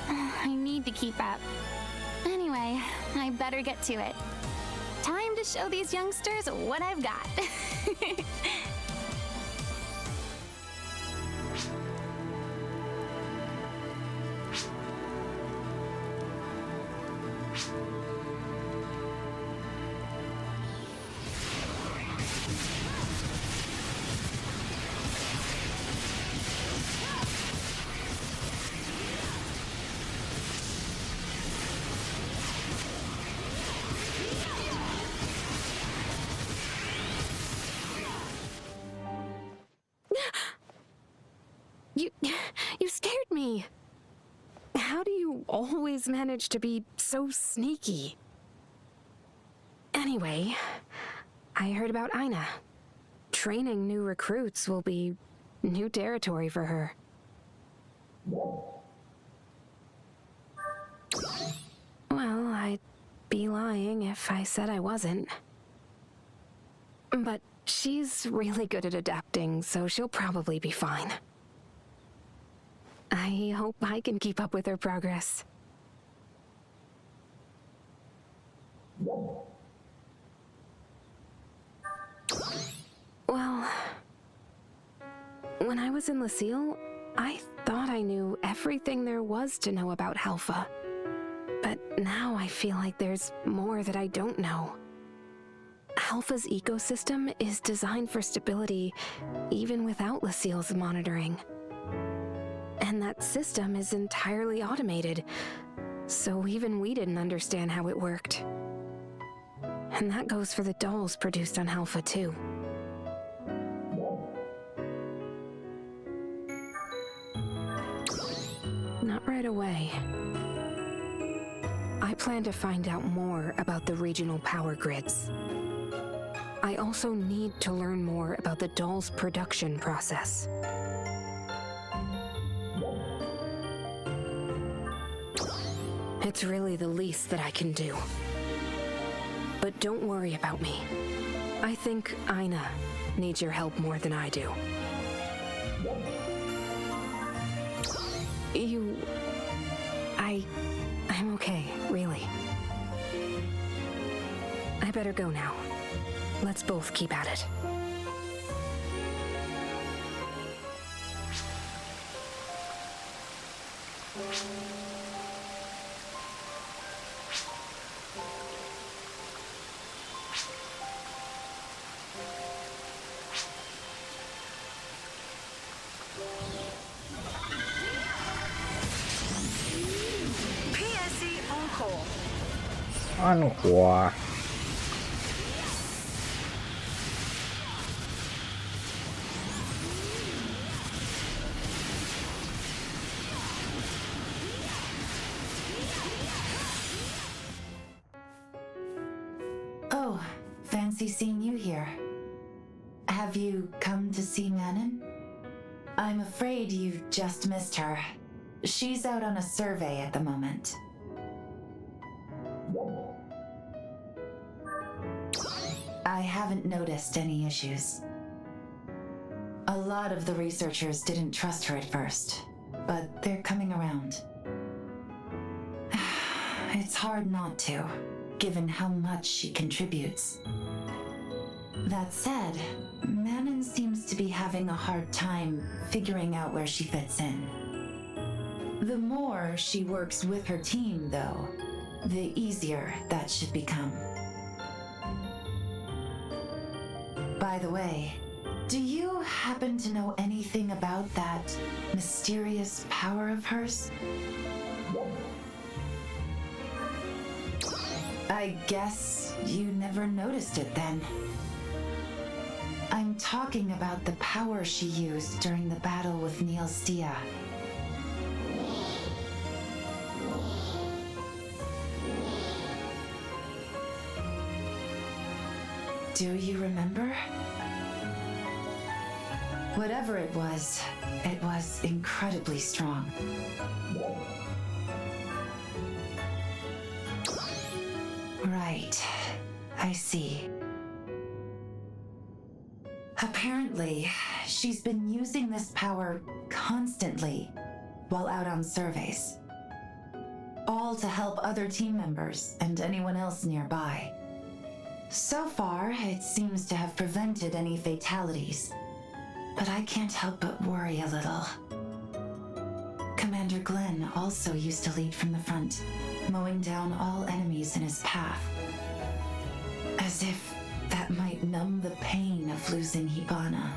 I need to keep up. Anyway, I better get to it. Time to show these youngsters what I've got. You scared me. How do you always manage to be so sneaky? Anyway, I heard about Ina. Training new recruits will be new territory for her. Well, I'd be lying if I said I wasn't. But she's really good at adapting, so she'll probably be fine. I hope I can keep up with her progress. Well, when I was in Lucille, I thought I knew everything there was to know about Halpha. But now I feel like there's more that I don't know. Halpha's ecosystem is designed for stability even without Lucille's monitoring. And that system is entirely automated, so even we didn't understand how it worked. And that goes for the dolls produced on Halpha too. Not right away. I plan to find out more about the regional power grids. I also need to learn more about the doll's production process. It's really the least that I can do. But don't worry about me. I think Ina needs your help more than I do. I'm okay, really. I better go now. Let's both keep at it. PSO2NGS. 安华。 Oh, fancy seeing you here. Have you come to see Manon? I'm afraid you've just missed her. She's out on a survey at the moment. I haven't noticed any issues. A lot of the researchers didn't trust her at first, but they're coming around. It's hard not to, given how much she contributes. That said, Manon seems to be having a hard time figuring out where she fits in. The more she works with her team, though, the easier that should become. By the way, do you happen to know anything about that mysterious power of hers? I guess you never noticed it then. I'm talking about the power she used during the battle with Neilstia. Do you remember? Whatever it was incredibly strong. Right, I see. Apparently, she's been using this power constantly while out on surveys. All to help other team members and anyone else nearby. So far, it seems to have prevented any fatalities. But I can't help but worry a little. Commander Glenn also used to lead from the front, mowing down all enemies in his path. As if that might numb the pain of losing Hibana.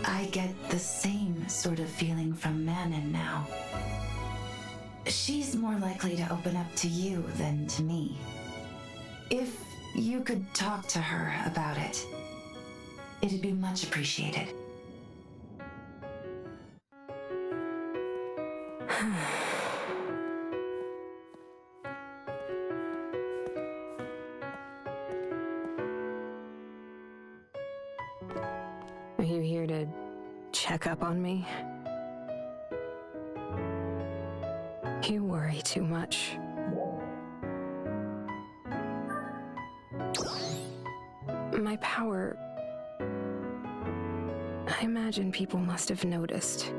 I get the same sort of feeling from Manon now. She's more likely to open up to you than to me. If you could talk to her about it, it'd be much appreciated. Are you here to check up on me? You worry too much. My power... I imagine people must have noticed.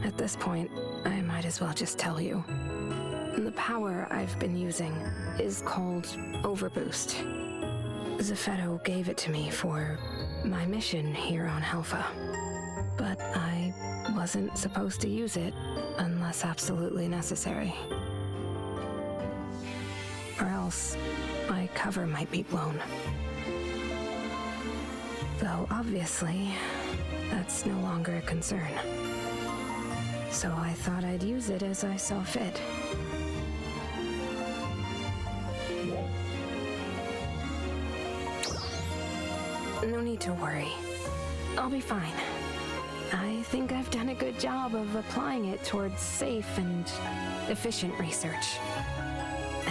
At this point, I might as well just tell you. The power I've been using is called Overboost. Zephetto gave it to me for my mission here on Halpha. But I wasn't supposed to use it unless absolutely necessary. Or else my cover might be blown. Though obviously, that's no longer a concern. So I thought I'd use it as I saw fit. No need to worry. I'll be fine. I think I've done a good job of applying it towards safe and efficient research.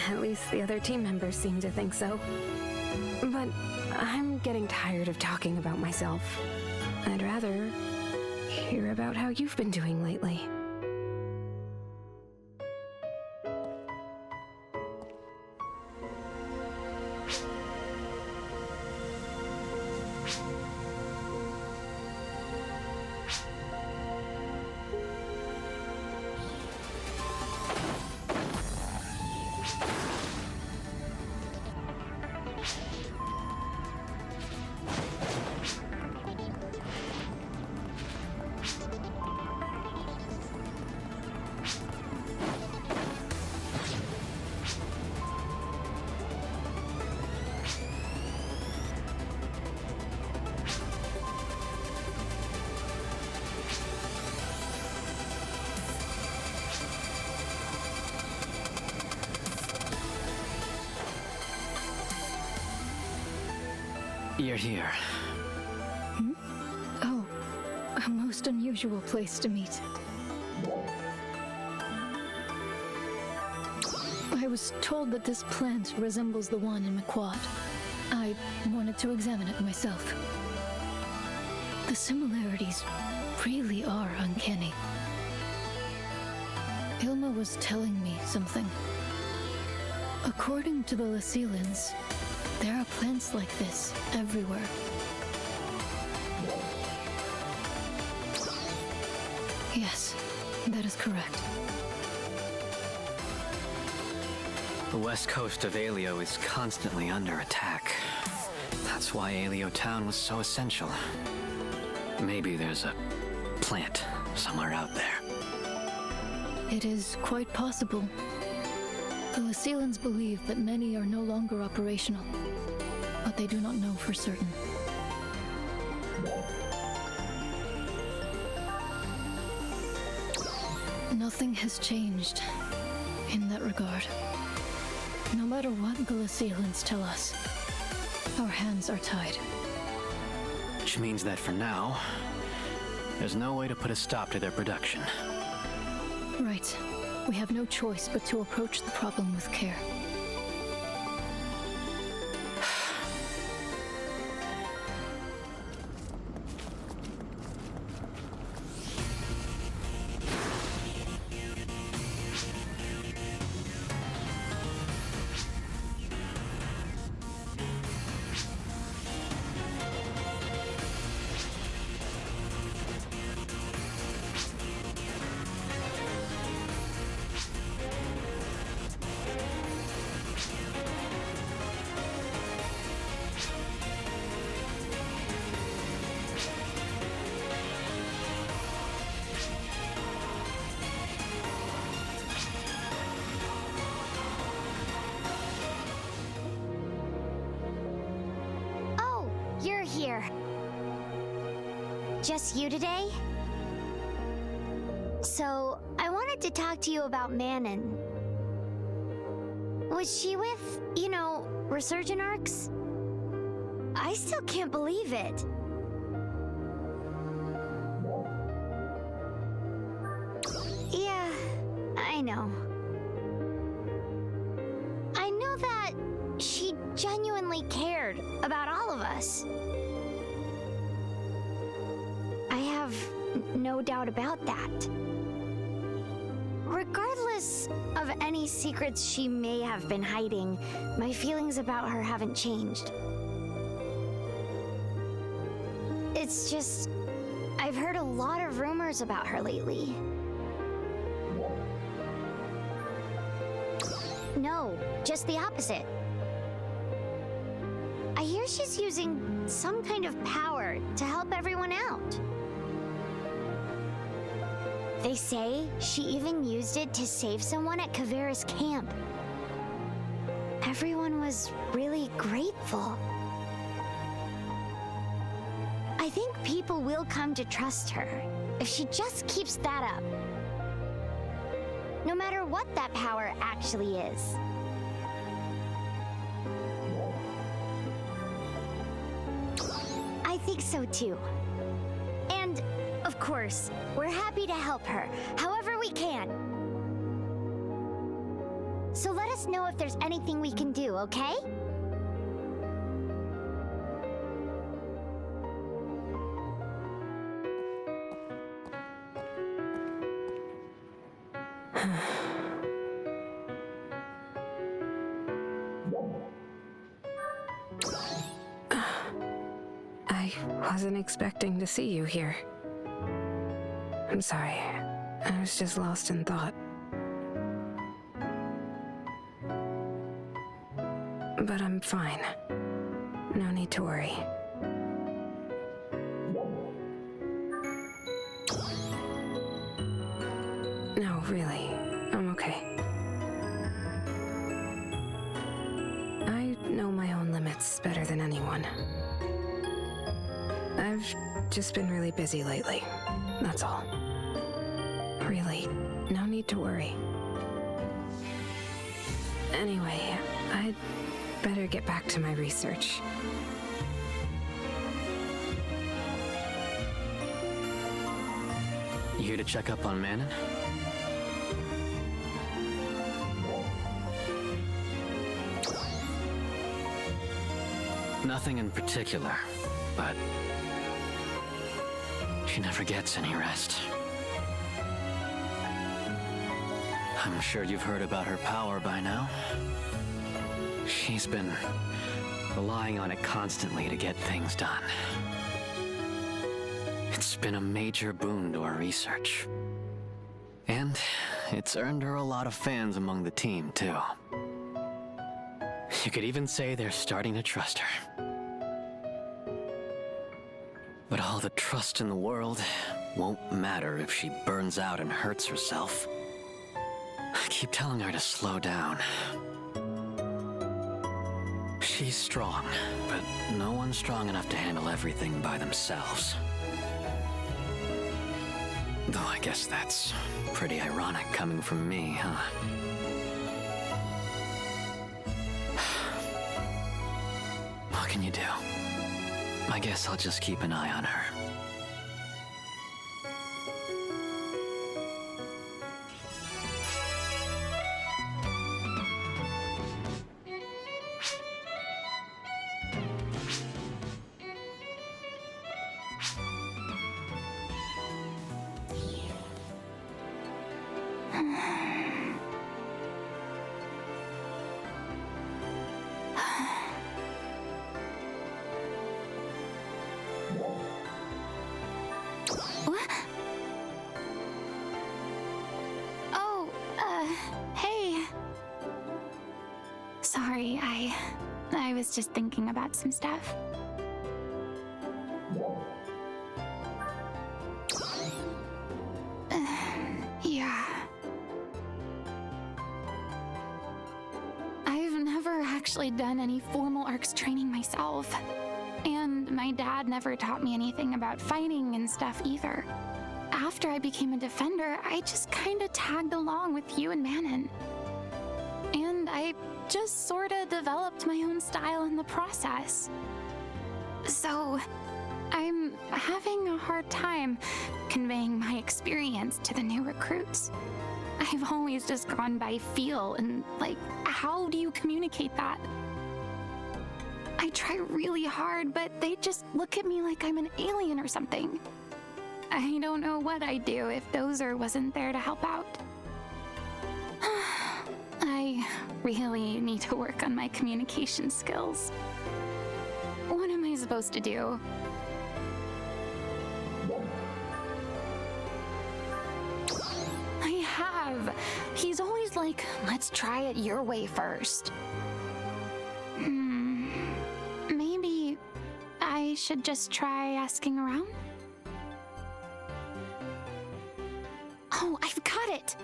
At least the other team members seem to think so. But I'm getting tired of talking about myself. I'd rather hear about how you've been doing lately. You're here. Oh, a most unusual place to meet. I was told that this plant resembles the one in MacLeod. I wanted to examine it myself. The similarities really are uncanny. Ilma was telling me something. According to the Lycelians, there are plants like this everywhere. Yes, that is correct. The west coast of Aelio is constantly under attack. That's why Aelio Town was so essential. Maybe there's a plant somewhere out there. It is quite possible. The Lycelians believe that many are no longer operational, but they do not know for certain. Nothing has changed in that regard. No matter what the Lycelians tell us, our hands are tied. Which means that for now, there's no way to put a stop to their production. Right. We have no choice but to approach the problem with care. You're here. Just you today? So, I wanted to talk to you about Manon. Was she with, Resurgent Arcs? I still can't believe it. Yeah, I know. I know that she genuinely cared about all of us. us. I have no doubt about that. Regardless of any secrets she may have been hiding, my feelings about her haven't changed. It's just, I've heard a lot of rumors about her lately. No, just the opposite. I hear she's using some kind of power to help everyone out. They say she even used it to save someone at Kavera's camp. Everyone was really grateful. I think people will come to trust her if she just keeps that up. No matter what that power actually is. I think so too. And, of course, we're happy to help her, however we can. So let us know if there's anything we can do, okay? I wasn't expecting to see you here. I'm sorry. I was just lost in thought. But I'm fine. No need to worry. No, really. I'm okay. I know my own limits better than anyone. I've just been really busy lately. That's all. Really, no need to worry. Anyway, I'd better get back to my research. You here to check up on Manon? Nothing in particular, but she never gets any rest. I'm sure you've heard about her power by now. She's been relying on it constantly to get things done. It's been a major boon to our research. And it's earned her a lot of fans among the team, too. You could even say they're starting to trust her. But all the trust in the world won't matter if she burns out and hurts herself. I keep telling her to slow down. She's strong, but no one's strong enough to handle everything by themselves. Though I guess that's pretty ironic coming from me, huh? What can you do? I guess I'll just keep an eye on her. Sorry, I was just thinking about some stuff. Yeah. I've never actually done any formal ARCS training myself. And my dad never taught me anything about fighting and stuff either. After I became a defender, I just kinda tagged along with you and Manon. And I just sorta developed my own style in the process. So, I'm having a hard time conveying my experience to the new recruits. I've always just gone by feel and, like, how do you communicate that? I try really hard, but they just look at me like I'm an alien or something. I don't know what I'd do if Dozer wasn't there to help out. I really need to work on my communication skills. What am I supposed to do? I have. He's always like, let's try it your way first. Maybe I should just try asking around? Oh, I've got it!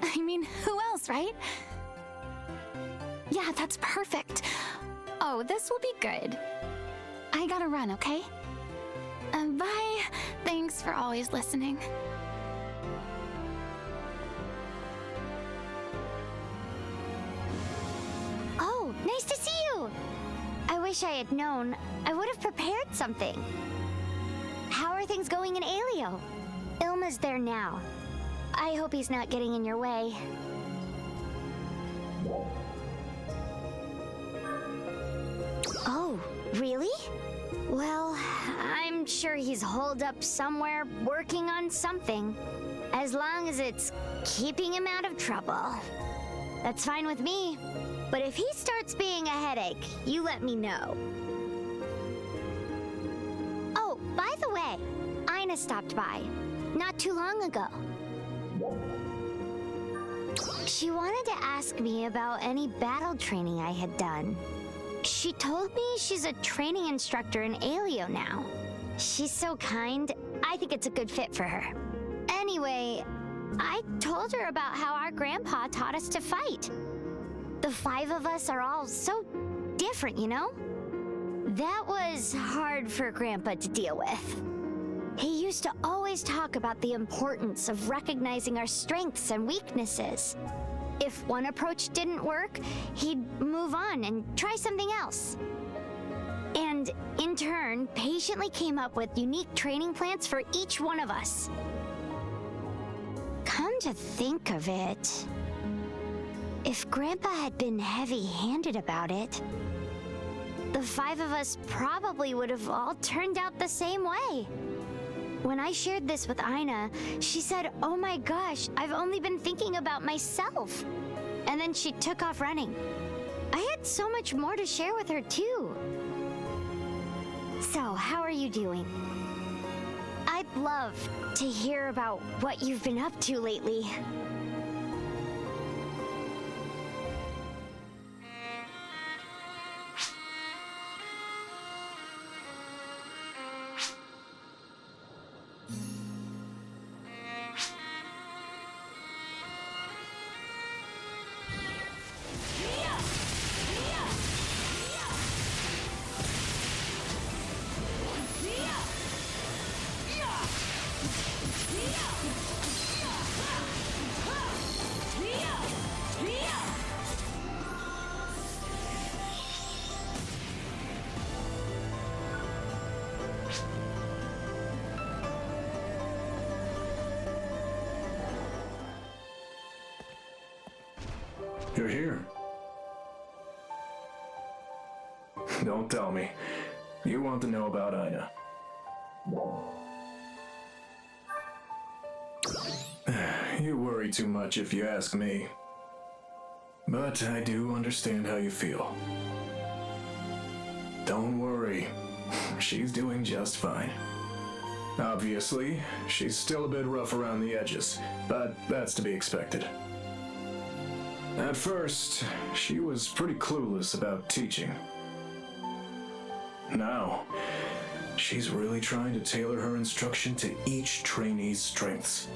I mean, who else, right? Yeah, that's perfect. Oh, this will be good. I gotta run, okay? Bye. Thanks for always listening. Oh, nice to see you! I wish I had known. I would have prepared something. How are things going in Alio? Ilma's there now. I hope he's not getting in your way. Oh, really? Well, I'm sure he's holed up somewhere working on something. As long as it's keeping him out of trouble. That's fine with me. But if he starts being a headache, you let me know. Oh, by the way, Ina stopped by not too long ago. She wanted to ask me about any battle training I had done. She told me she's a training instructor in Alio now. She's so kind, I think it's a good fit for her. Anyway, I told her about how our grandpa taught us to fight. The 5 of us are all so different, you know? That was hard for Grandpa to deal with. He used to always talk about the importance of recognizing our strengths and weaknesses. If one approach didn't work, he'd move on and try something else. And in turn, patiently came up with unique training plans for each one of us. Come to think of it, if Grandpa had been heavy-handed about it, the 5 of us probably would have all turned out the same way. When I shared this with Ina, she said, "Oh my gosh, I've only been thinking about myself." And then she took off running. I had so much more to share with her too. So, how are you doing? I'd love to hear about what you've been up to lately. You're here. Don't tell me. You want to know about Ina. You worry too much if you ask me. But I do understand how you feel. Don't worry. She's doing just fine. Obviously, she's still a bit rough around the edges, but that's to be expected. At first, she was pretty clueless about teaching. Now, she's really trying to tailor her instruction to each trainee's strengths.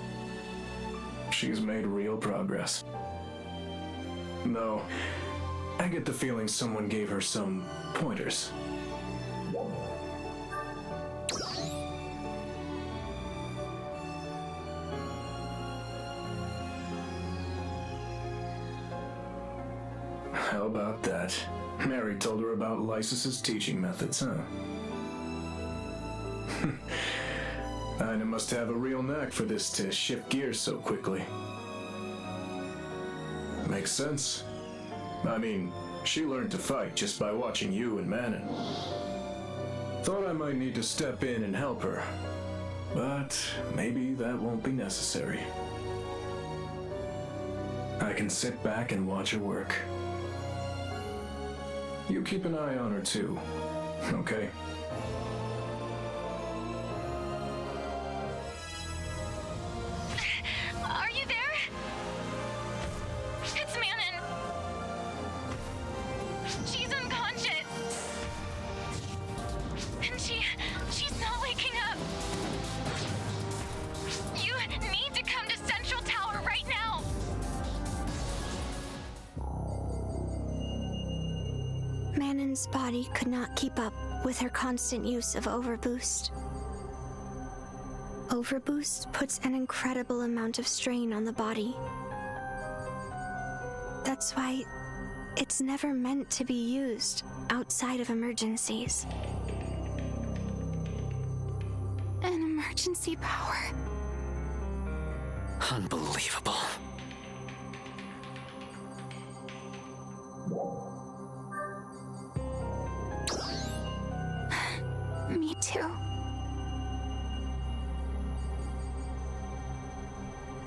She's made real progress. Though, I get the feeling someone gave her some pointers. How about that? Mary told her about Lysus's teaching methods, huh? Ina must have a real knack for this to shift gears so quickly. Makes sense. I mean, She learned to fight just by watching you and Manon. Thought I might need to step in and help her, but maybe that won't be necessary. I can sit back and watch her work. You keep an eye on her too, okay? Are you there? It's Manon. She's unconscious. And she's not waking up. You need to come to Central Tower right now. Manon's body could not keep up with her constant use of Overboost. Overboost puts an incredible amount of strain on the body. That's why it's never meant to be used outside of emergencies. An emergency power. Unbelievable. Me too.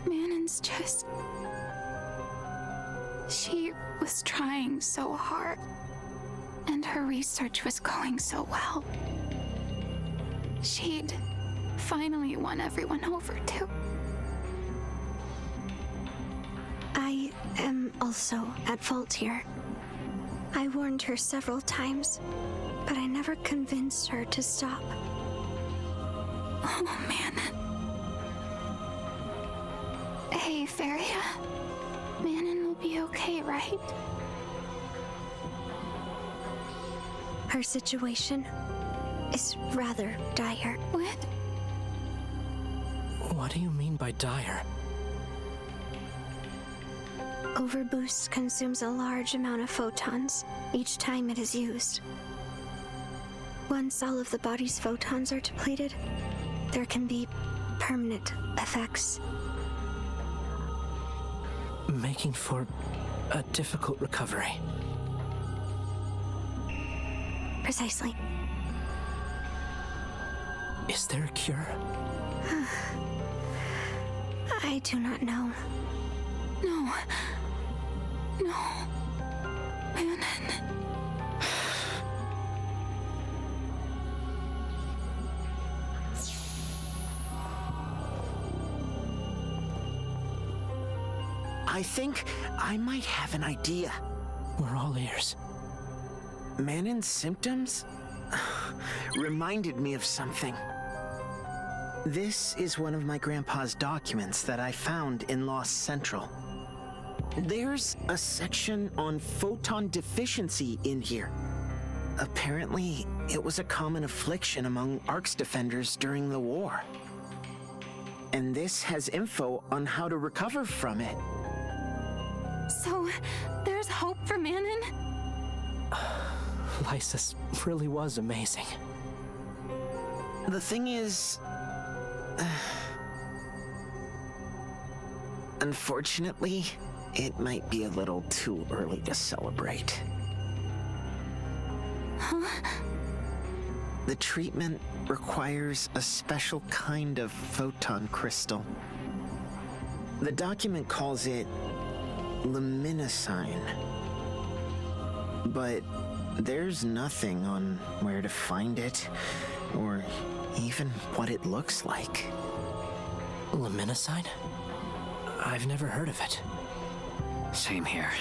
Manon's just... She was trying so hard, and her research was going so well. She'd finally won everyone over, too. I am also at fault here. I warned her several times, but I never convinced her to stop. Oh, Manon. Hey, Feria. Manon will be okay, right? Her situation is rather dire. What? What do you mean by dire? Overboost consumes a large amount of photons each time it is used. Once all of the body's photons are depleted, there can be permanent effects. Making for a difficult recovery. Precisely. Is there a cure? I do not know. No. No. Manon. I think I might have an idea. We're all ears. Manon's symptoms reminded me of something. This is one of my grandpa's documents that I found in Lost Central. There's a section on photon deficiency in here. Apparently, it was a common affliction among ARC's defenders during the war. And this has info on how to recover from it. So, there's hope for Manon? Lysis really was amazing. The thing is... unfortunately, it might be a little too early to celebrate. Huh? The treatment requires a special kind of photon crystal. The document calls it luminescence. But there's nothing on where to find it, or even what it looks like. Luminescence? I've never heard of it. Same here.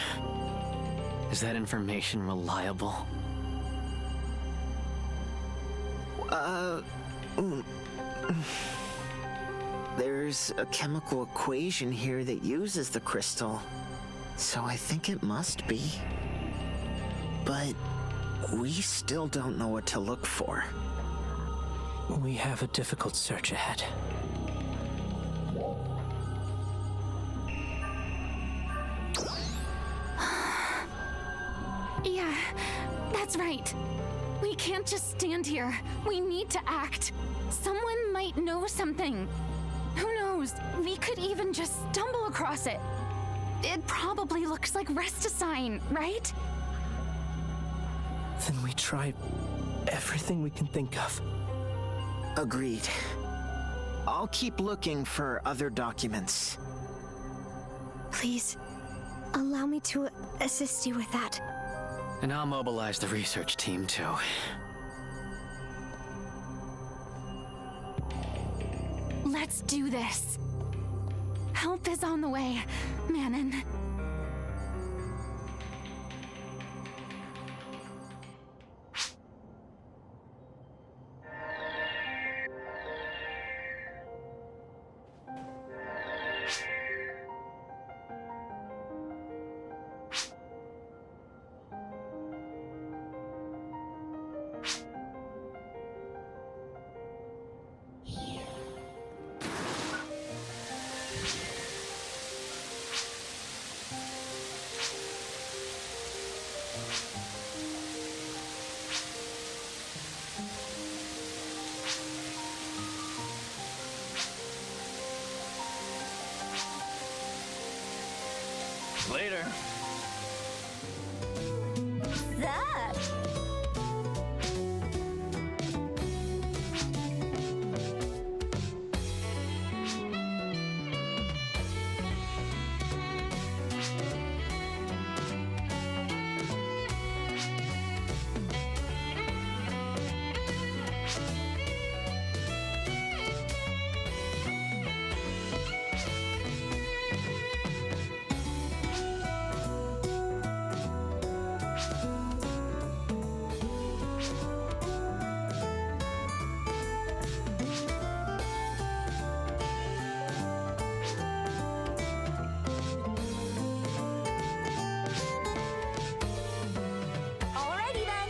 Is that information reliable? There's a chemical equation here that uses the crystal, so I think it must be. But we still don't know what to look for. We have a difficult search ahead. Yeah, that's right. We can't just stand here. We need to act. Someone might know something. Who knows? We could even just stumble across it. It probably looks like Resticine, right? then we try everything we can think of. Agreed. I'll keep looking for other documents. Please, allow me to assist you with that. And I'll mobilize the research team, too. Let's do this. Help is on the way, Manon. Later. That. Alrighty then.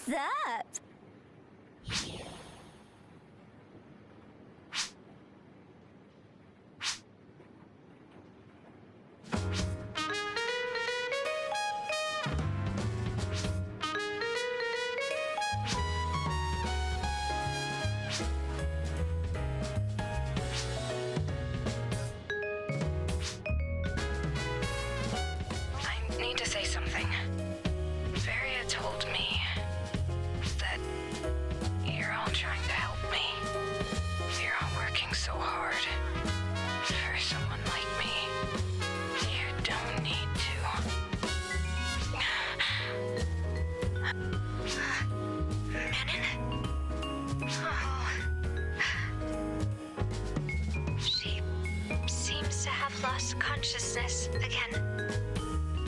That. I need to say something. Varia told me that you're all trying to help me. You're all working so hard. For someone like me, you don't need to. Manon? Oh. She seems to have lost consciousness again.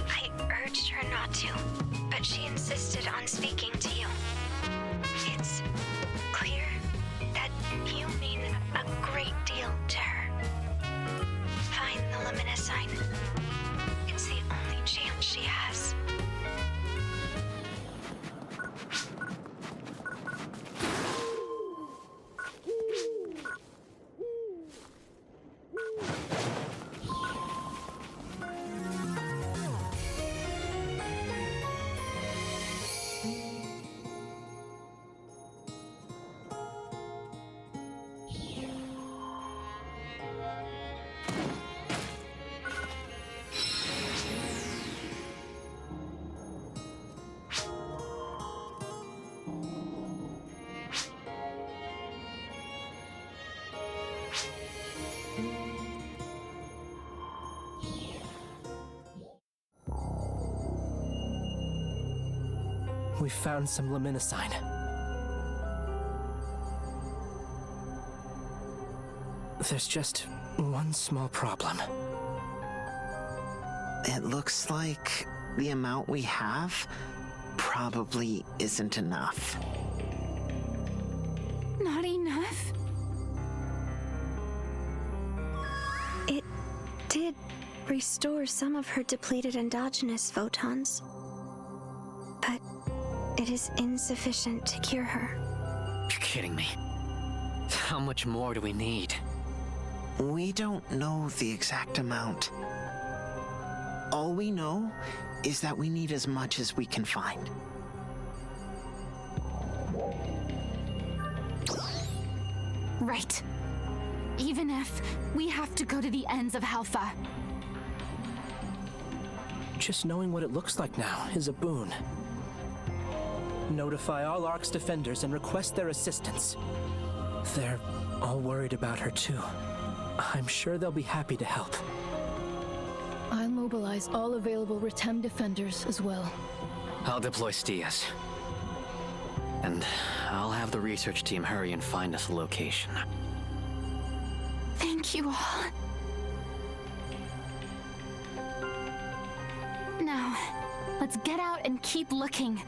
I urged her not to, but she insisted on speaking to you. It's clear that you mean a great deal to her. Find the Lumina sign. It's the only chance she has. We found some luminescine. There's just one small problem. It looks like the amount we have probably isn't enough. Not enough? It did restore some of her depleted endogenous photons. But it is insufficient to cure her. You're kidding me. How much more do we need? We don't know the exact amount. All we know is that we need as much as we can find. Right. Even if we have to go to the ends of Halpha. Just knowing what it looks like now is a boon. Notify all Ark's defenders and request their assistance. They're all worried about her too. I'm sure they'll be happy to help. I'll mobilize all available Retem defenders as well. I'll deploy Stias. And I'll have the research team hurry and find us a location. Thank you all. Now, let's get out and keep looking.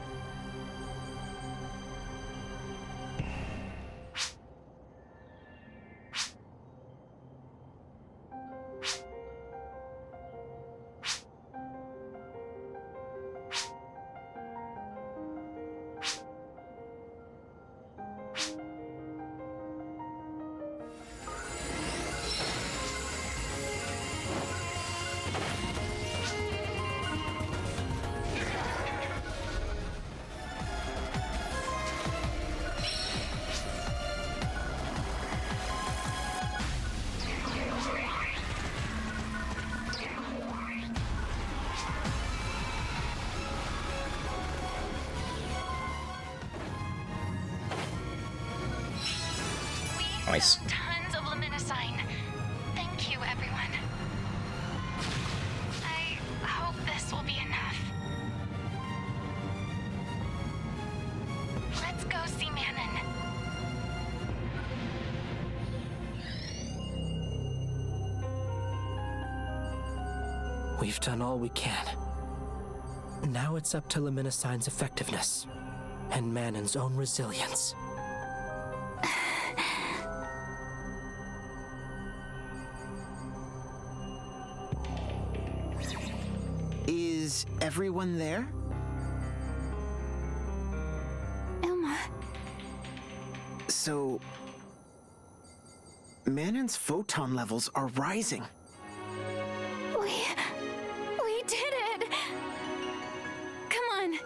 Nice. Tons of luminescine. Thank you, everyone. I hope this will be enough. Let's go see Manon. We've done all we can. Now it's up to luminescine's effectiveness and Manon's own resilience. Is everyone there? Ilma. So... Manon's photon levels are rising. We did it! Come on.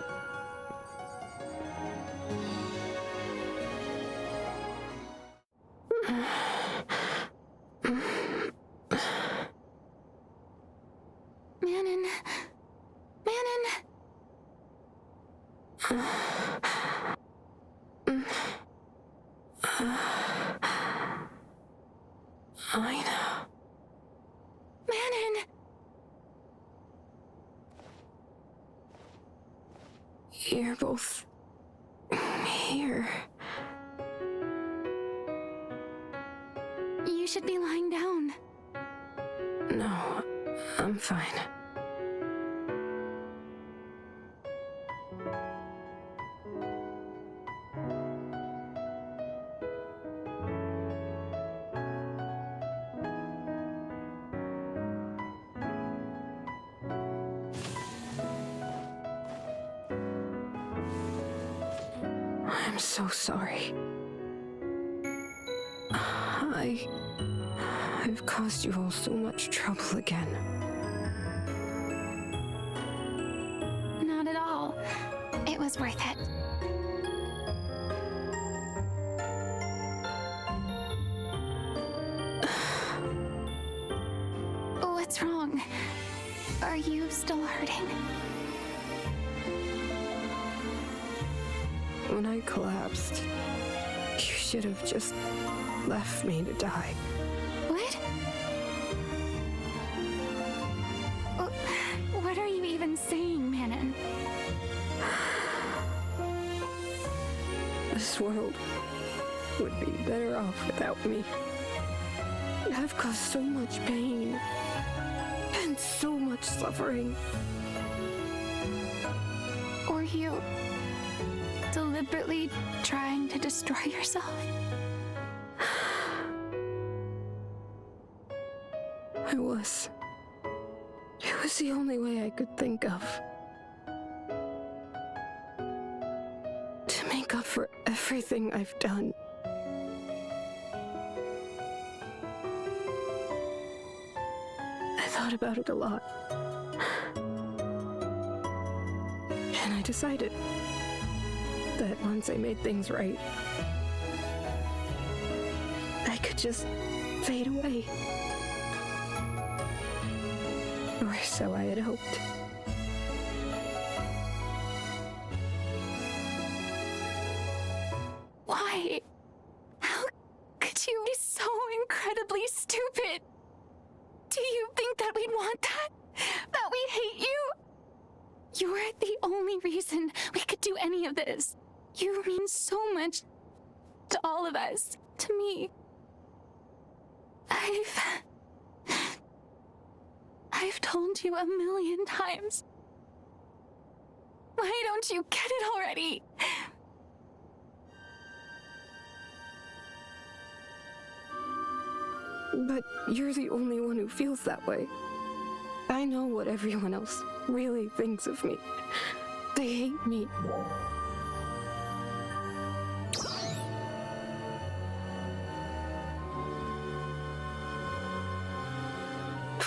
Manon. Manon. I know. Manon. You're both here. You should be lying down. No, I'm fine. I'm so sorry. I've caused you all so much trouble again. Not at all. It was worth it. What's wrong? Are you still hurting? When I collapsed, you should have just left me to die. What? What are you even saying, Manon? This world would be better off without me. I've caused so much pain and so much suffering. Were you deliberately trying to destroy yourself? I was. It was the only way I could think of. for everything I've done. I thought about it a lot. And I decided that once I made things right, I could just fade away. Or so I had hoped. Why? How could you be so incredibly stupid? Do you think that we'd want that? That we'd hate you? You're the only reason we could do any of this. You mean so much to all of us, to me. I've told you 1,000,000 times. Why don't you get it already? But you're the only one who feels that way. I know what everyone else really thinks of me. They hate me.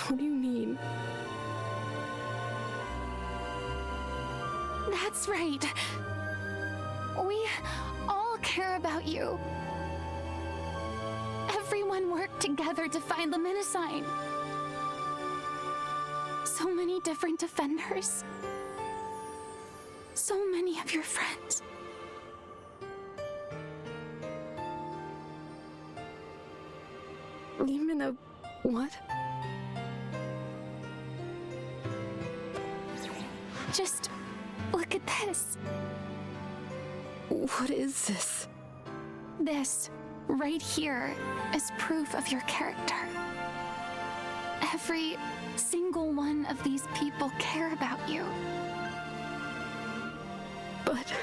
What do you mean? That's right. We all care about you. Everyone worked together to find the Menasign. So many different defenders. So many of your friends. Even a what? Just look at this. What is this? This, right here, is proof of your character. Every single one of these people care about you. But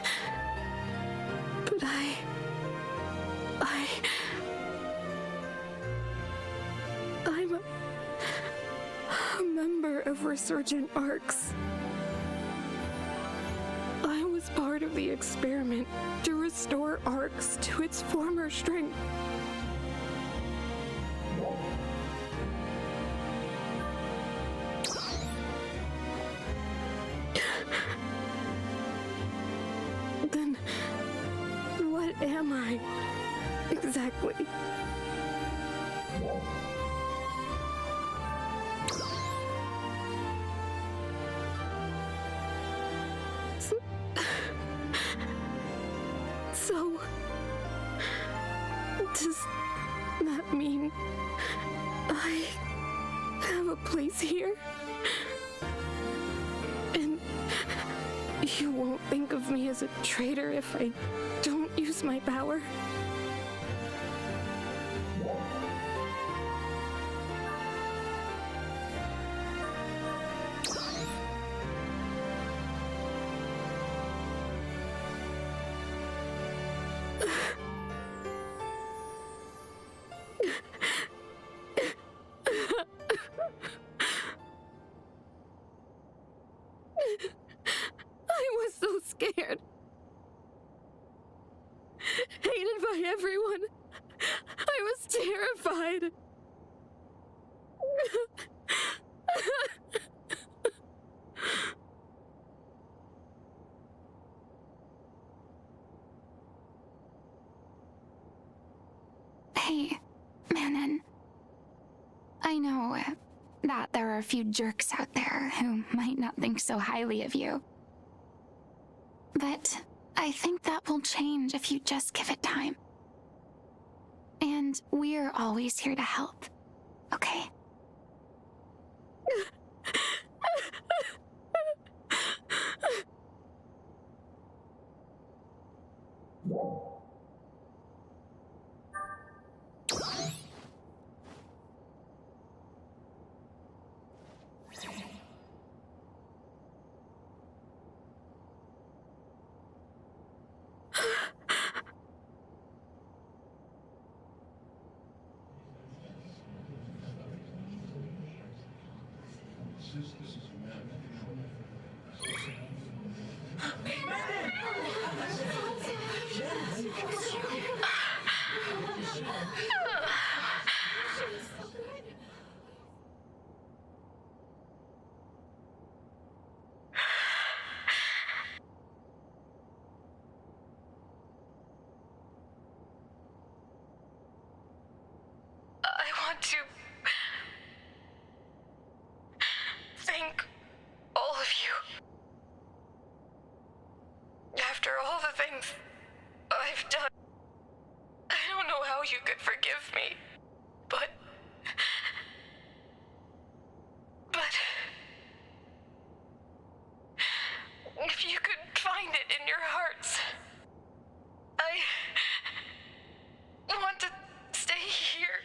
I'm a member of Resurgent Arcs. I was part of the experiment to restore Arcs to its former strength. Then what am I exactly? So, does that mean I have a place here? And you won't think of me as a traitor if I don't use my power? I was so scared. Hated by everyone. I was terrified. Hey, Manon. I know that there are a few jerks out there who might not think so highly of you. But I think that will change if you just give it time. And we're always here to help, okay? to thank all of you. After all the things I've done, I don't know how you could forgive me, but if you could find it in your hearts, I want to stay here.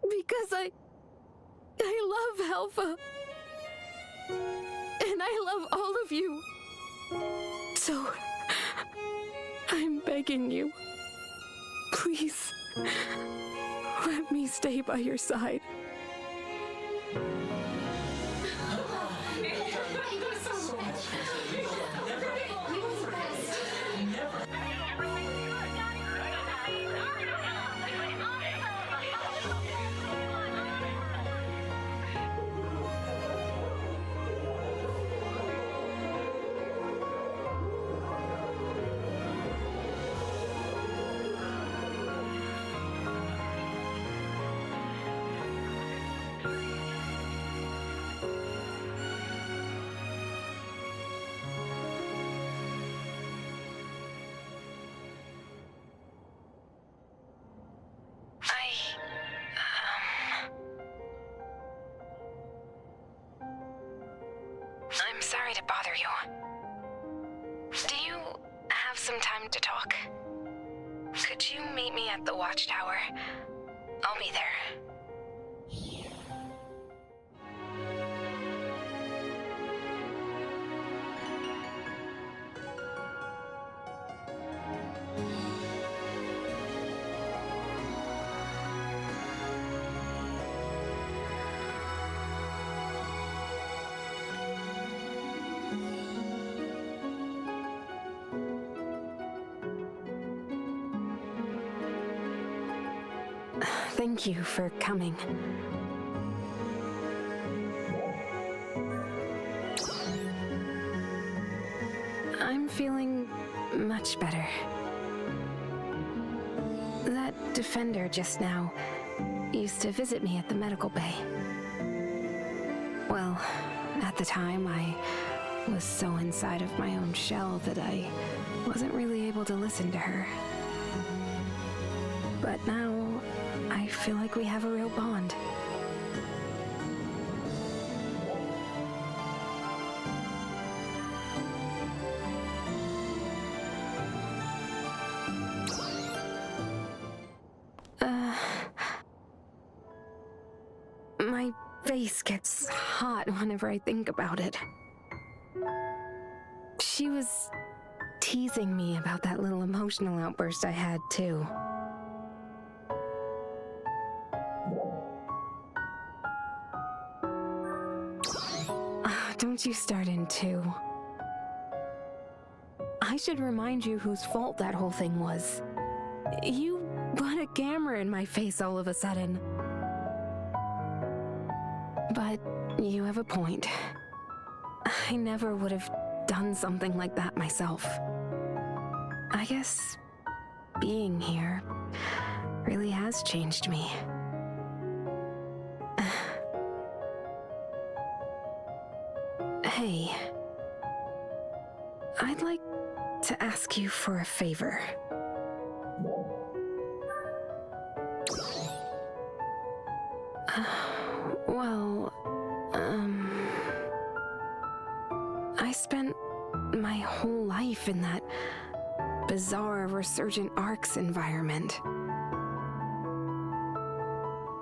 Because I love Halpha. And I love all of you. So, I'm begging you, please, let me stay by your side. I'm sorry to bother you. Do you have some time to talk? Could you meet me at the watchtower? I'll be there. Thank you for coming. I'm feeling much better. That defender just now used to visit me at the medical bay. Well, at the time, I was so inside of my own shell that I wasn't really able to listen to her. But now, I feel like we have a real bond. My face gets hot whenever I think about it. She was teasing me about that little emotional outburst I had, too. Don't you start in, too. I should remind you whose fault that whole thing was. You put a camera in my face all of a sudden. But you have a point. I never would have done something like that myself. I guess being here really has changed me. Hey, I'd like to ask you for a favor. I spent my whole life in that bizarre Resurgent Arcs environment.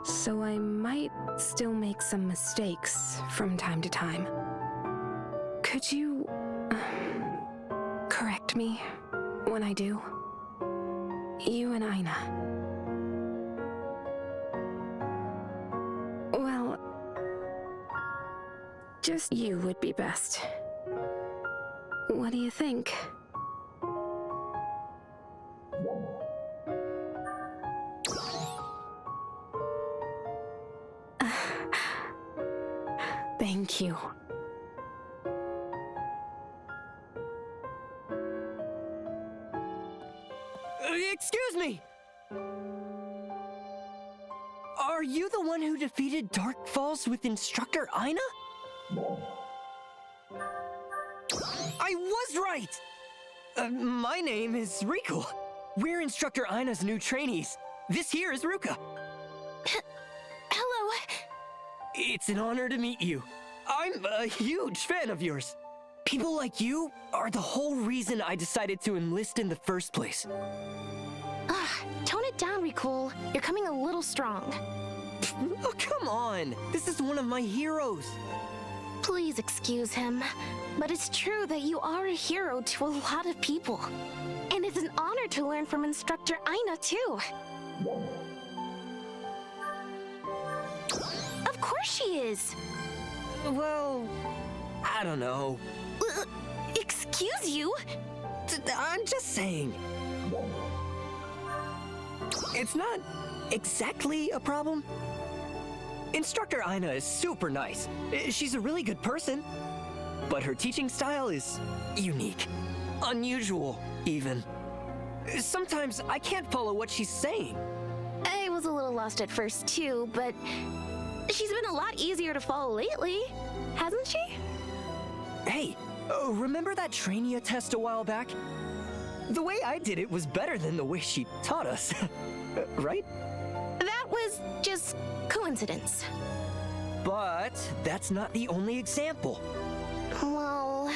So I might still make some mistakes from time to time. Could you correct me when I do? You and Aina. Well, just you would be best. What do you think? Thank you. Excuse me! Are you the one who defeated Dark Falls with Instructor Aina? I was right! My name is Riku. We're Instructor Aina's new trainees. This here is Ruka. Hello. It's an honor to meet you. I'm a huge fan of yours. People like you are the whole reason I decided to enlist in the first place. Tone it down, Riku. You're coming a little strong. Oh, come on. This is one of my heroes. Please excuse him, but it's true that you are a hero to a lot of people. And it's an honor to learn from Instructor Aina, too. Of course she is. Well, I don't know. Excuse you? I'm just saying. It's not exactly a problem. Instructor Aina is super nice. She's a really good person. But her teaching style is unique. Unusual, even. Sometimes I can't follow what she's saying. I was a little lost at first, too, but she's been a lot easier to follow lately, hasn't she? Hey, remember that Trainia test a while back? The way I did it was better than the way she taught us, right? That was just coincidence. But that's not the only example. Well...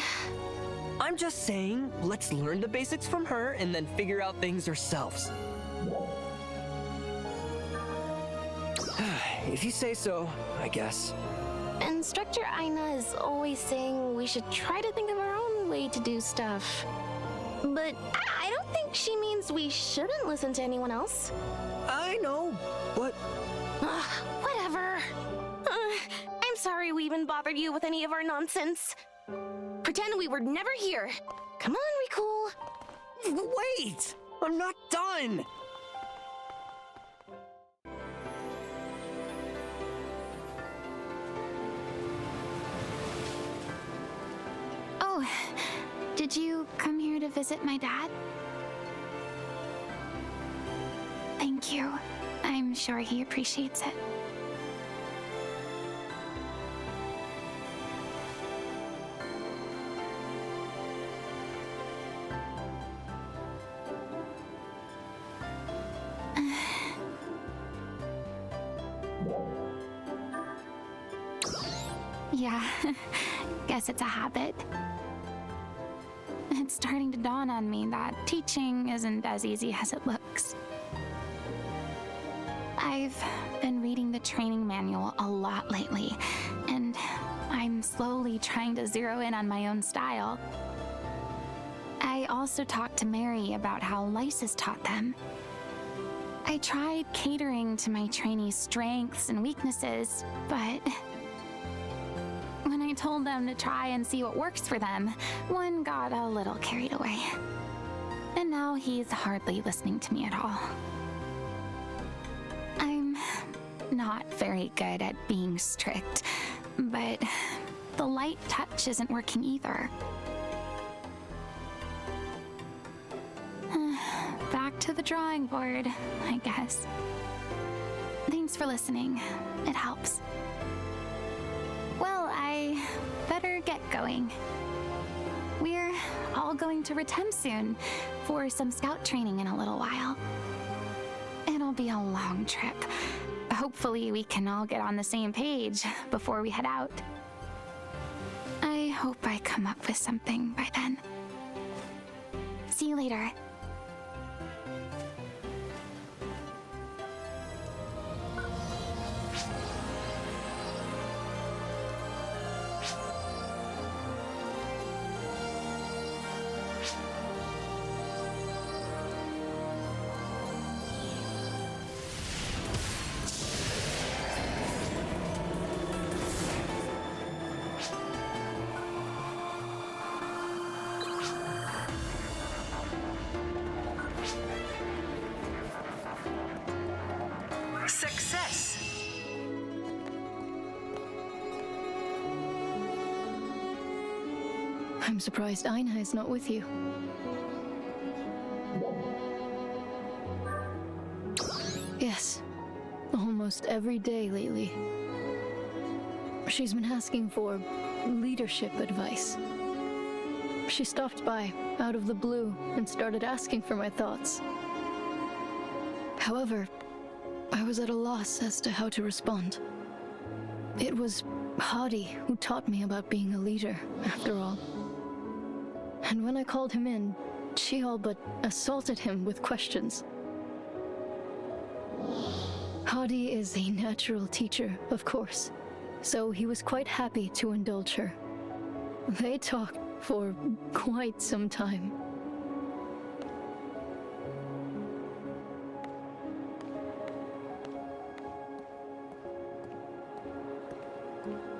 I'm just saying, let's learn the basics from her and then figure out things ourselves. If you say so, I guess. Instructor Aina is always saying we should try to think of our own way to do stuff. But I don't think she means we shouldn't listen to anyone else. I know, but... Whatever. I'm sorry we even bothered you with any of our nonsense. Pretend we were never here. Come on, Riku. Wait! I'm not done! Oh, did you come here to visit my dad? Thank you. I'm sure he appreciates it. Yeah, guess it's a habit. It's starting to dawn on me that teaching isn't as easy as it looks. I've been reading the training manual a lot lately, and I'm slowly trying to zero in on my own style. I also talked to Mary about how Lysis taught them. I tried catering to my trainees' strengths and weaknesses, but when I told them to try and see what works for them, one got a little carried away. And now he's hardly listening to me at all. I'm not very good at being strict, but the light touch isn't working either. Back to the drawing board, I guess. Thanks for listening. It helps. Well, I better get going. We're all going to Retem soon for some scout training in a little while. It'll be a long trip. Hopefully we can all get on the same page before we head out. I hope I come up with something by then. See you later. Success! I'm surprised Aina is not with you. Yes, almost every day lately. She's been asking for leadership advice. She stopped by out of the blue and started asking for my thoughts. However, I was at a loss as to how to respond. It was Hadi who taught me about being a leader, after all. And when I called him in, she all but assaulted him with questions. Hadi is a natural teacher, of course, so he was quite happy to indulge her. They talked for quite some time.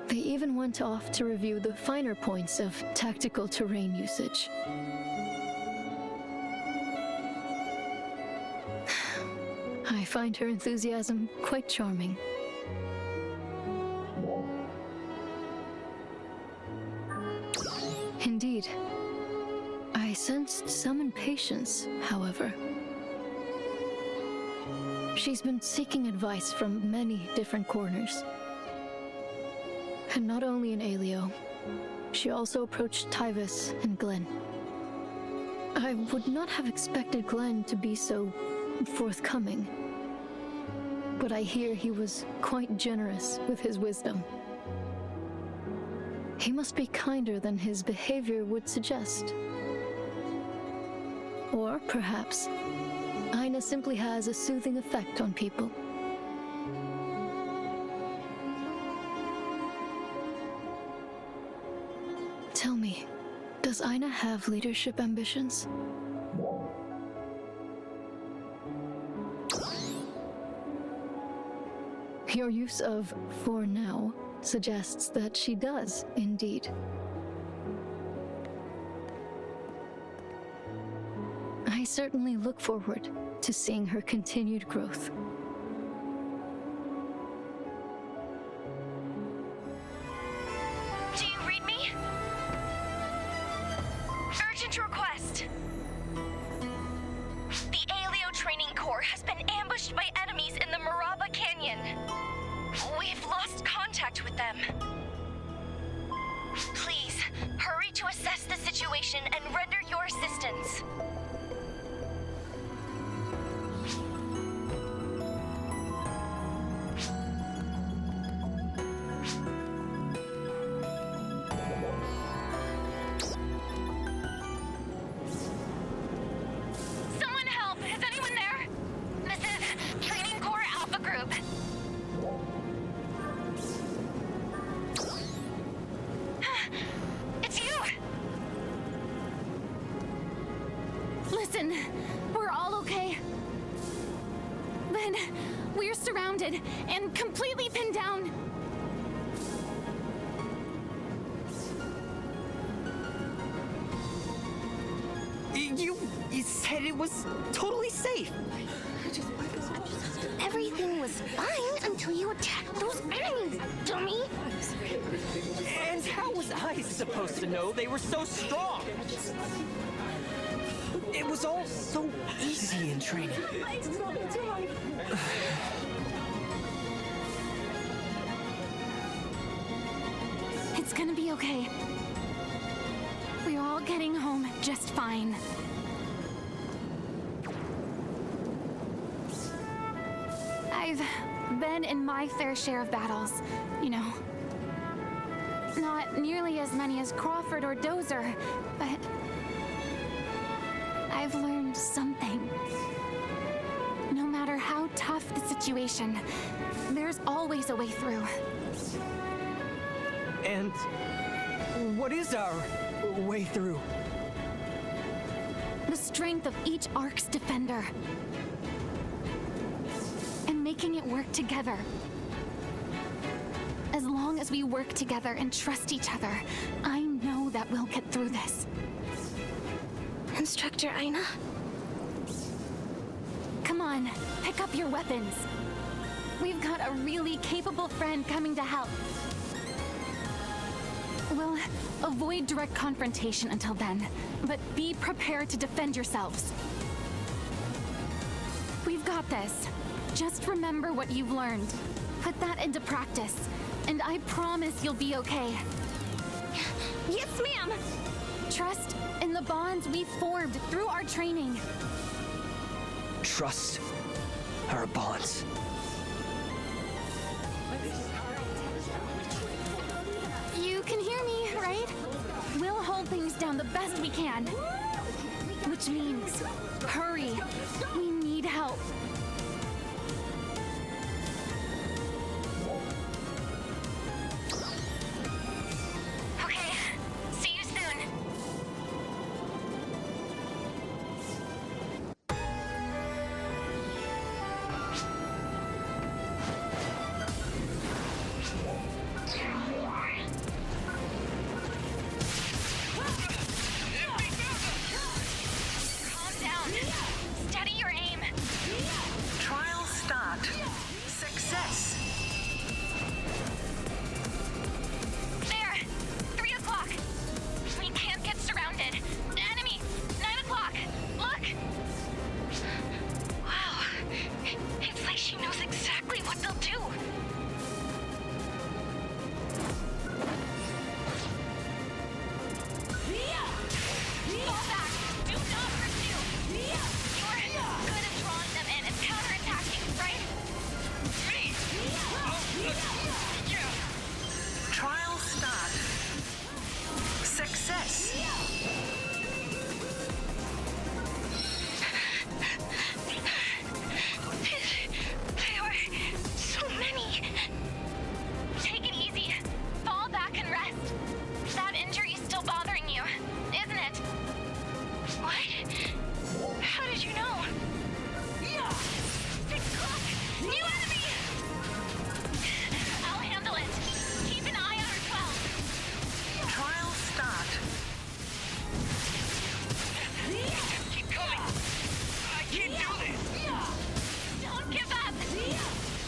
They even went off to review the finer points of tactical terrain usage. I find her enthusiasm quite charming. Indeed. I sensed some impatience, however. She's been seeking advice from many different corners. And not only in Alio, she also approached Tyvis and Glenn. I would not have expected Glenn to be so forthcoming, but I hear he was quite generous with his wisdom. He must be kinder than his behavior would suggest. Or perhaps, Aina simply has a soothing effect on people. Tell me, does Aina have leadership ambitions? Your use of "for now" suggests that she does, indeed. I certainly look forward to seeing her continued growth. Do you read me? Urgent request. The Alio Training Corps has been ambushed by enemies in the Maraba Canyon. We've lost contact with them. Please, hurry to assess the situation and render your assistance. Someone help! Is anyone there? This is Training Corps Alpha Group. It's you! Listen, we're all okay. But we're surrounded and completely pinned down. You said it was totally safe. Everything was fine until you attacked those enemies, dummy! And how was I supposed to know they were so strong? It was all so easy in training. It's gonna be okay. We're all getting home just fine. I've been in my fair share of battles, you know. Not nearly as many as Crawford or Dozer, but I've learned something. No matter how tough the situation, there's always a way through. And what is our way through? The strength of each Ark's defender. And making it work together. As long as we work together and trust each other, I know that we'll get through this. Instructor Aina? Come on, pick up your weapons. We've got a really capable friend coming to help. We'll avoid direct confrontation until then, but be prepared to defend yourselves. We've got this. Just remember what you've learned. Put that into practice, and I promise you'll be okay. Yes, ma'am! Trust in the bonds we've formed through our training. Trust our bonds. You can hear me, right? We'll hold things down the best we can. Which means, hurry. We need help. Okay, see you soon. Calm down. Steady your aim. Trial start. Success. There! 3 o'clock! We can't get surrounded. Enemy! 9 o'clock! Look! Wow. It's like she knows exactly what they'll do. Fall back! Do not pursue! You're good at drawing them in and counterattacking, right? Me! Trial start. Success. There were so many. Take it easy. Fall back and rest. That injury's still bothering you, isn't it? What? How did you know? 6 o'clock! New enemy! I'll handle it. Keep an eye on her 12. Trial start. Keep coming! I can't do this! Don't give up!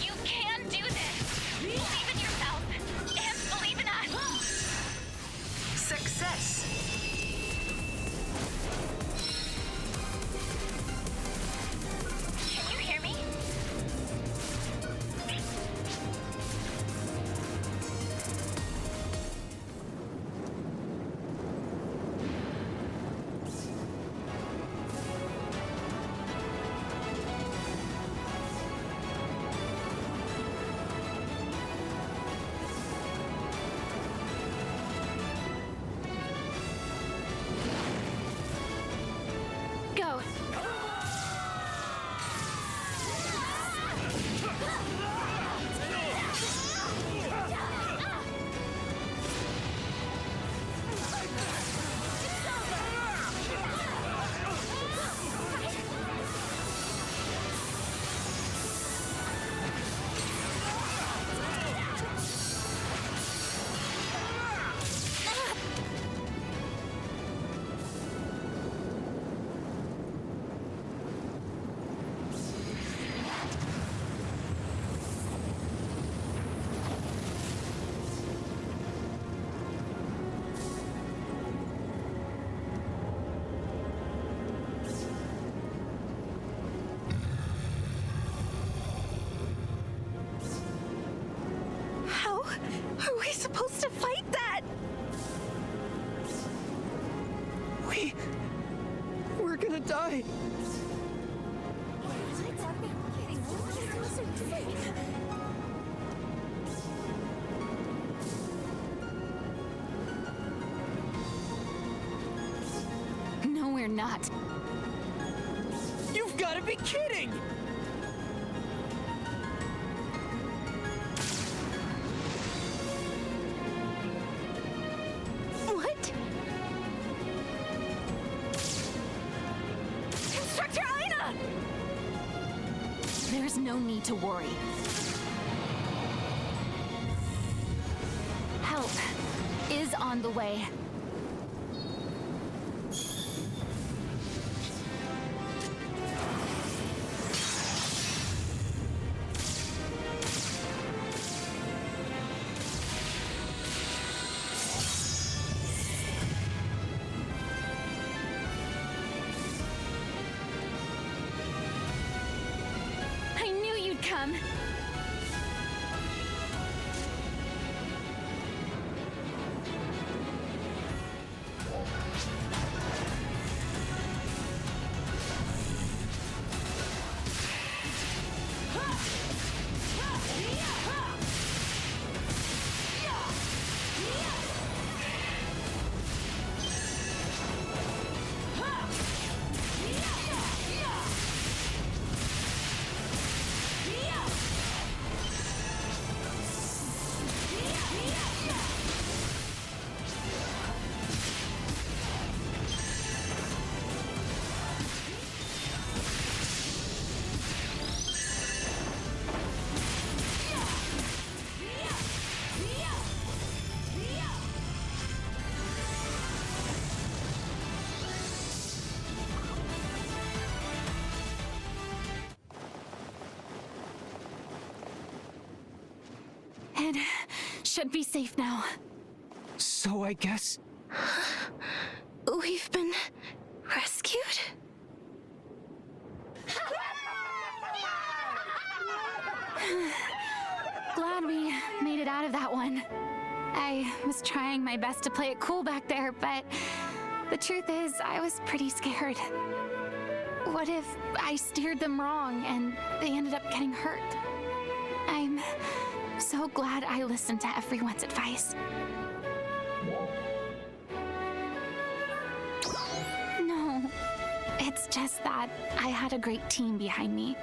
You can do this! Believe in yourself, and believe in us! Success. Can you hear me? Go. How are we supposed to fight that? We're gonna die. No, we're not. You've got to be kidding! What? Instructor Aina! There's no need to worry. Help is on the way. come. It should be safe now. So I guess... We've been rescued? Glad we made it out of that one. I was trying my best to play it cool back there, but the truth is, I was pretty scared. What if I steered them wrong and they ended up getting hurt? I'm so glad I listened to everyone's advice. No, it's just that I had a great team behind me.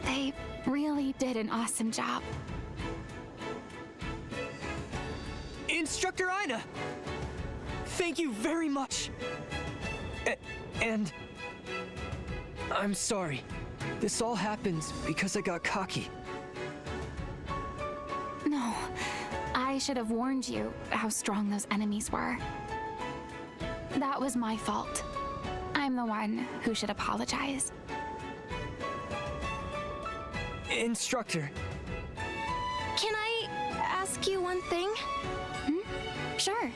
They really did an awesome job. Instructor Aina! Thank you very much! And... I'm sorry. This all happens because I got cocky. No, I should have warned you how strong those enemies were. That was my fault. I'm the one who should apologize. Instructor. Can I ask you one thing? Sure.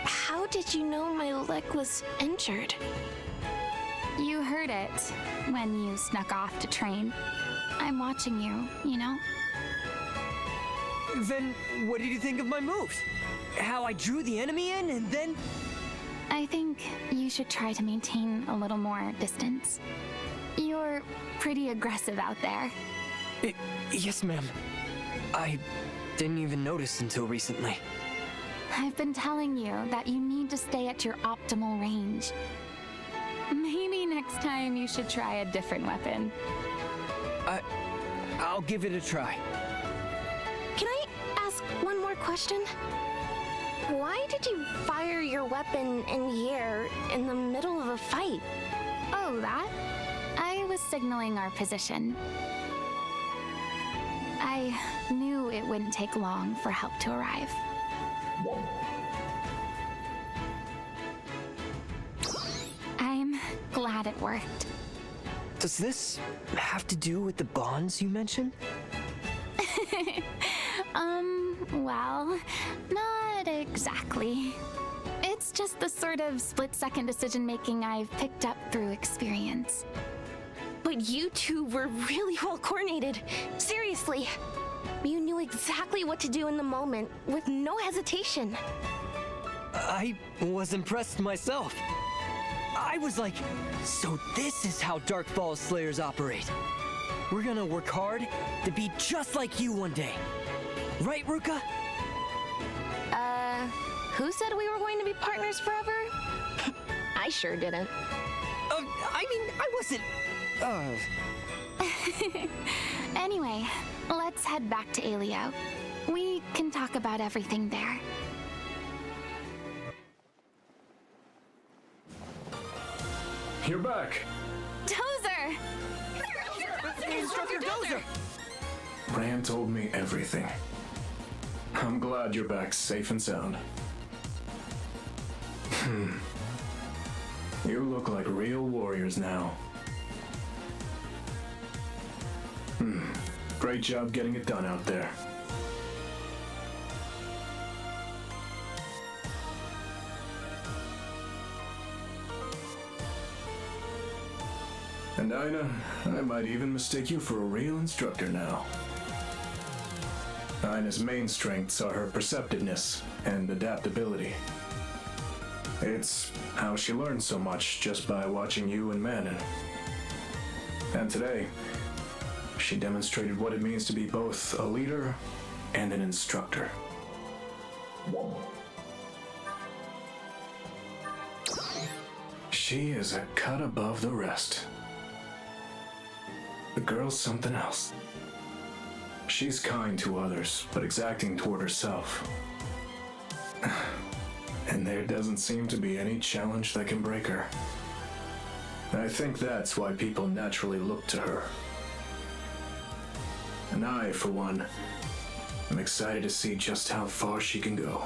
How did you know my leg was injured? You heard it when you snuck off to train. I'm watching you, you know? Then what did you think of my moves? How I drew the enemy in and then... I think you should try to maintain a little more distance. You're pretty aggressive out there. Yes, ma'am. I didn't even notice until recently. I've been telling you that you need to stay at your optimal range. Maybe next time you should try a different weapon. I'll give it a try. Can I ask one more question? Why did you fire your weapon in the air in the middle of a fight? Oh, that? I was signaling our position. I knew it wouldn't take long for help to arrive. I'm glad it worked. Does this have to do with the bonds you mentioned? Well, not exactly. It's just the sort of split-second decision-making I've picked up through experience. But you two were really well coordinated. Seriously. You knew exactly what to do in the moment, with no hesitation. I was impressed myself. I was like, so this is how Dark Falls Slayers operate. We're gonna work hard to be just like you one day. Right, Ruka? Who said we were going to be partners forever? I sure didn't. I mean, I wasn't... Anyway, let's head back to Alio. We can talk about everything there. You're back. Dozer! Instructor Dozer! Ran told me everything. I'm glad you're back safe and sound. You look like real warriors now. Great job getting it done out there. And Ina, I might even mistake you for a real instructor now. Ina's main strengths are her perceptiveness and adaptability. It's how she learns so much just by watching you and Manon. And today, she demonstrated what it means to be both a leader and an instructor. She is a cut above the rest. The girl's something else. She's kind to others, but exacting toward herself. And there doesn't seem to be any challenge that can break her. I think that's why people naturally look to her. And I, for one, am excited to see just how far she can go.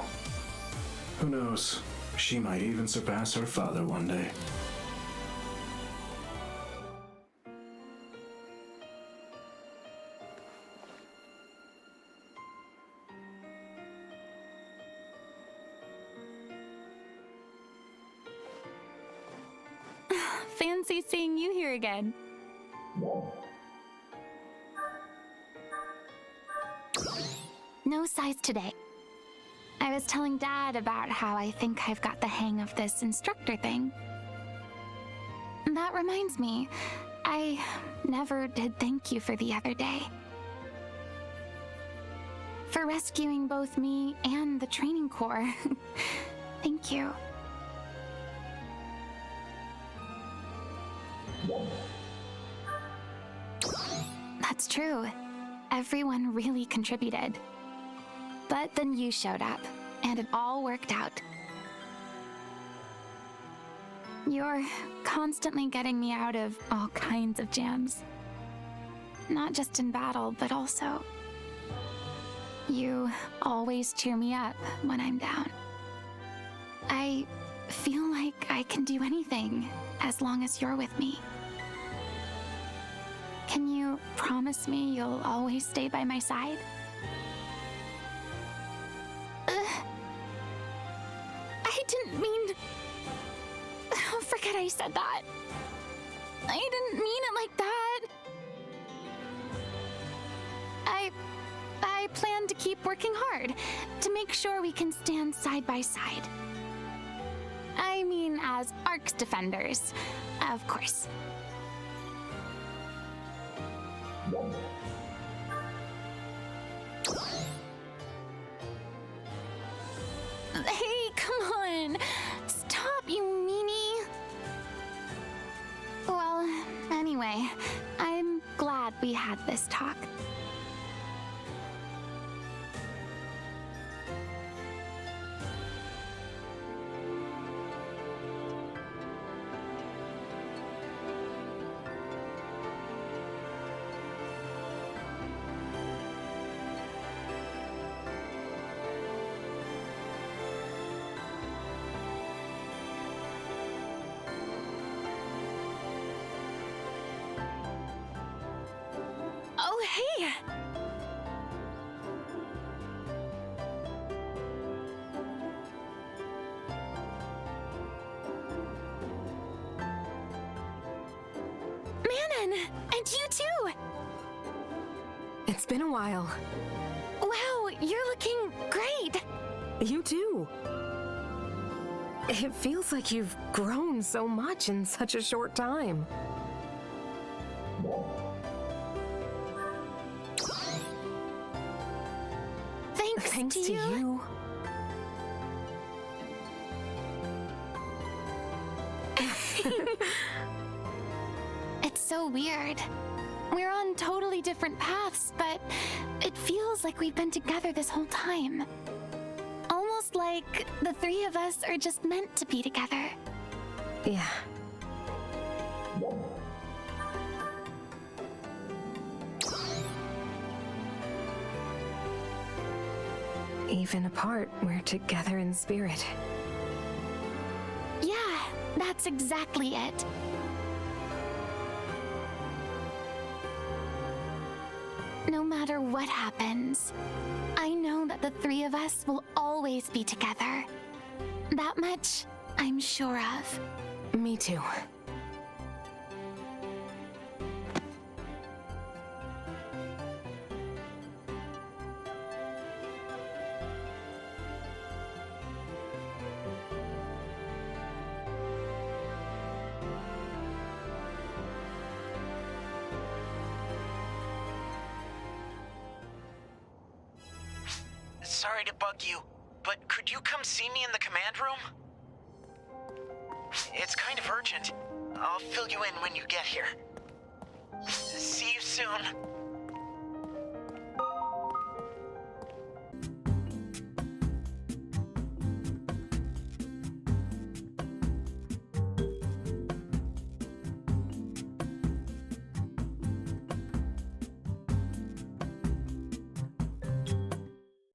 Who knows, she might even surpass her father one day. Fancy seeing you here again. No size today. I was telling Dad about how I think I've got the hang of this instructor thing. That reminds me, I never did thank you for the other day. For rescuing both me and the training corps. Thank you. That's true. Everyone really contributed. But then you showed up, and it all worked out. You're constantly getting me out of all kinds of jams. Not just in battle, but also... You always cheer me up when I'm down. I feel like I can do anything as long as you're with me. Can you promise me you'll always stay by my side? I didn't mean... Oh, forget I said that. I didn't mean it like that. I plan to keep working hard to make sure we can stand side by side. I mean, as Ark's defenders, of course. Hey, come on! Stop, you meanie! Well, anyway, I'm glad we had this talk. Oh, hey! Manon! And you too! It's been a while. Wow, you're looking great! You too. It feels like you've grown so much in such a short time. Thanks to you. It's so weird. We're on totally different paths, but it feels like we've been together this whole time. Almost like the three of us are just meant to be together. Yeah. Even apart, we're together in spirit. Yeah, that's exactly it. No matter what happens, I know that the three of us will always be together. That much I'm sure of. Me too. sorry to bug you, but could you come see me in the command room? It's kind of urgent. I'll fill you in when you get here. See you soon.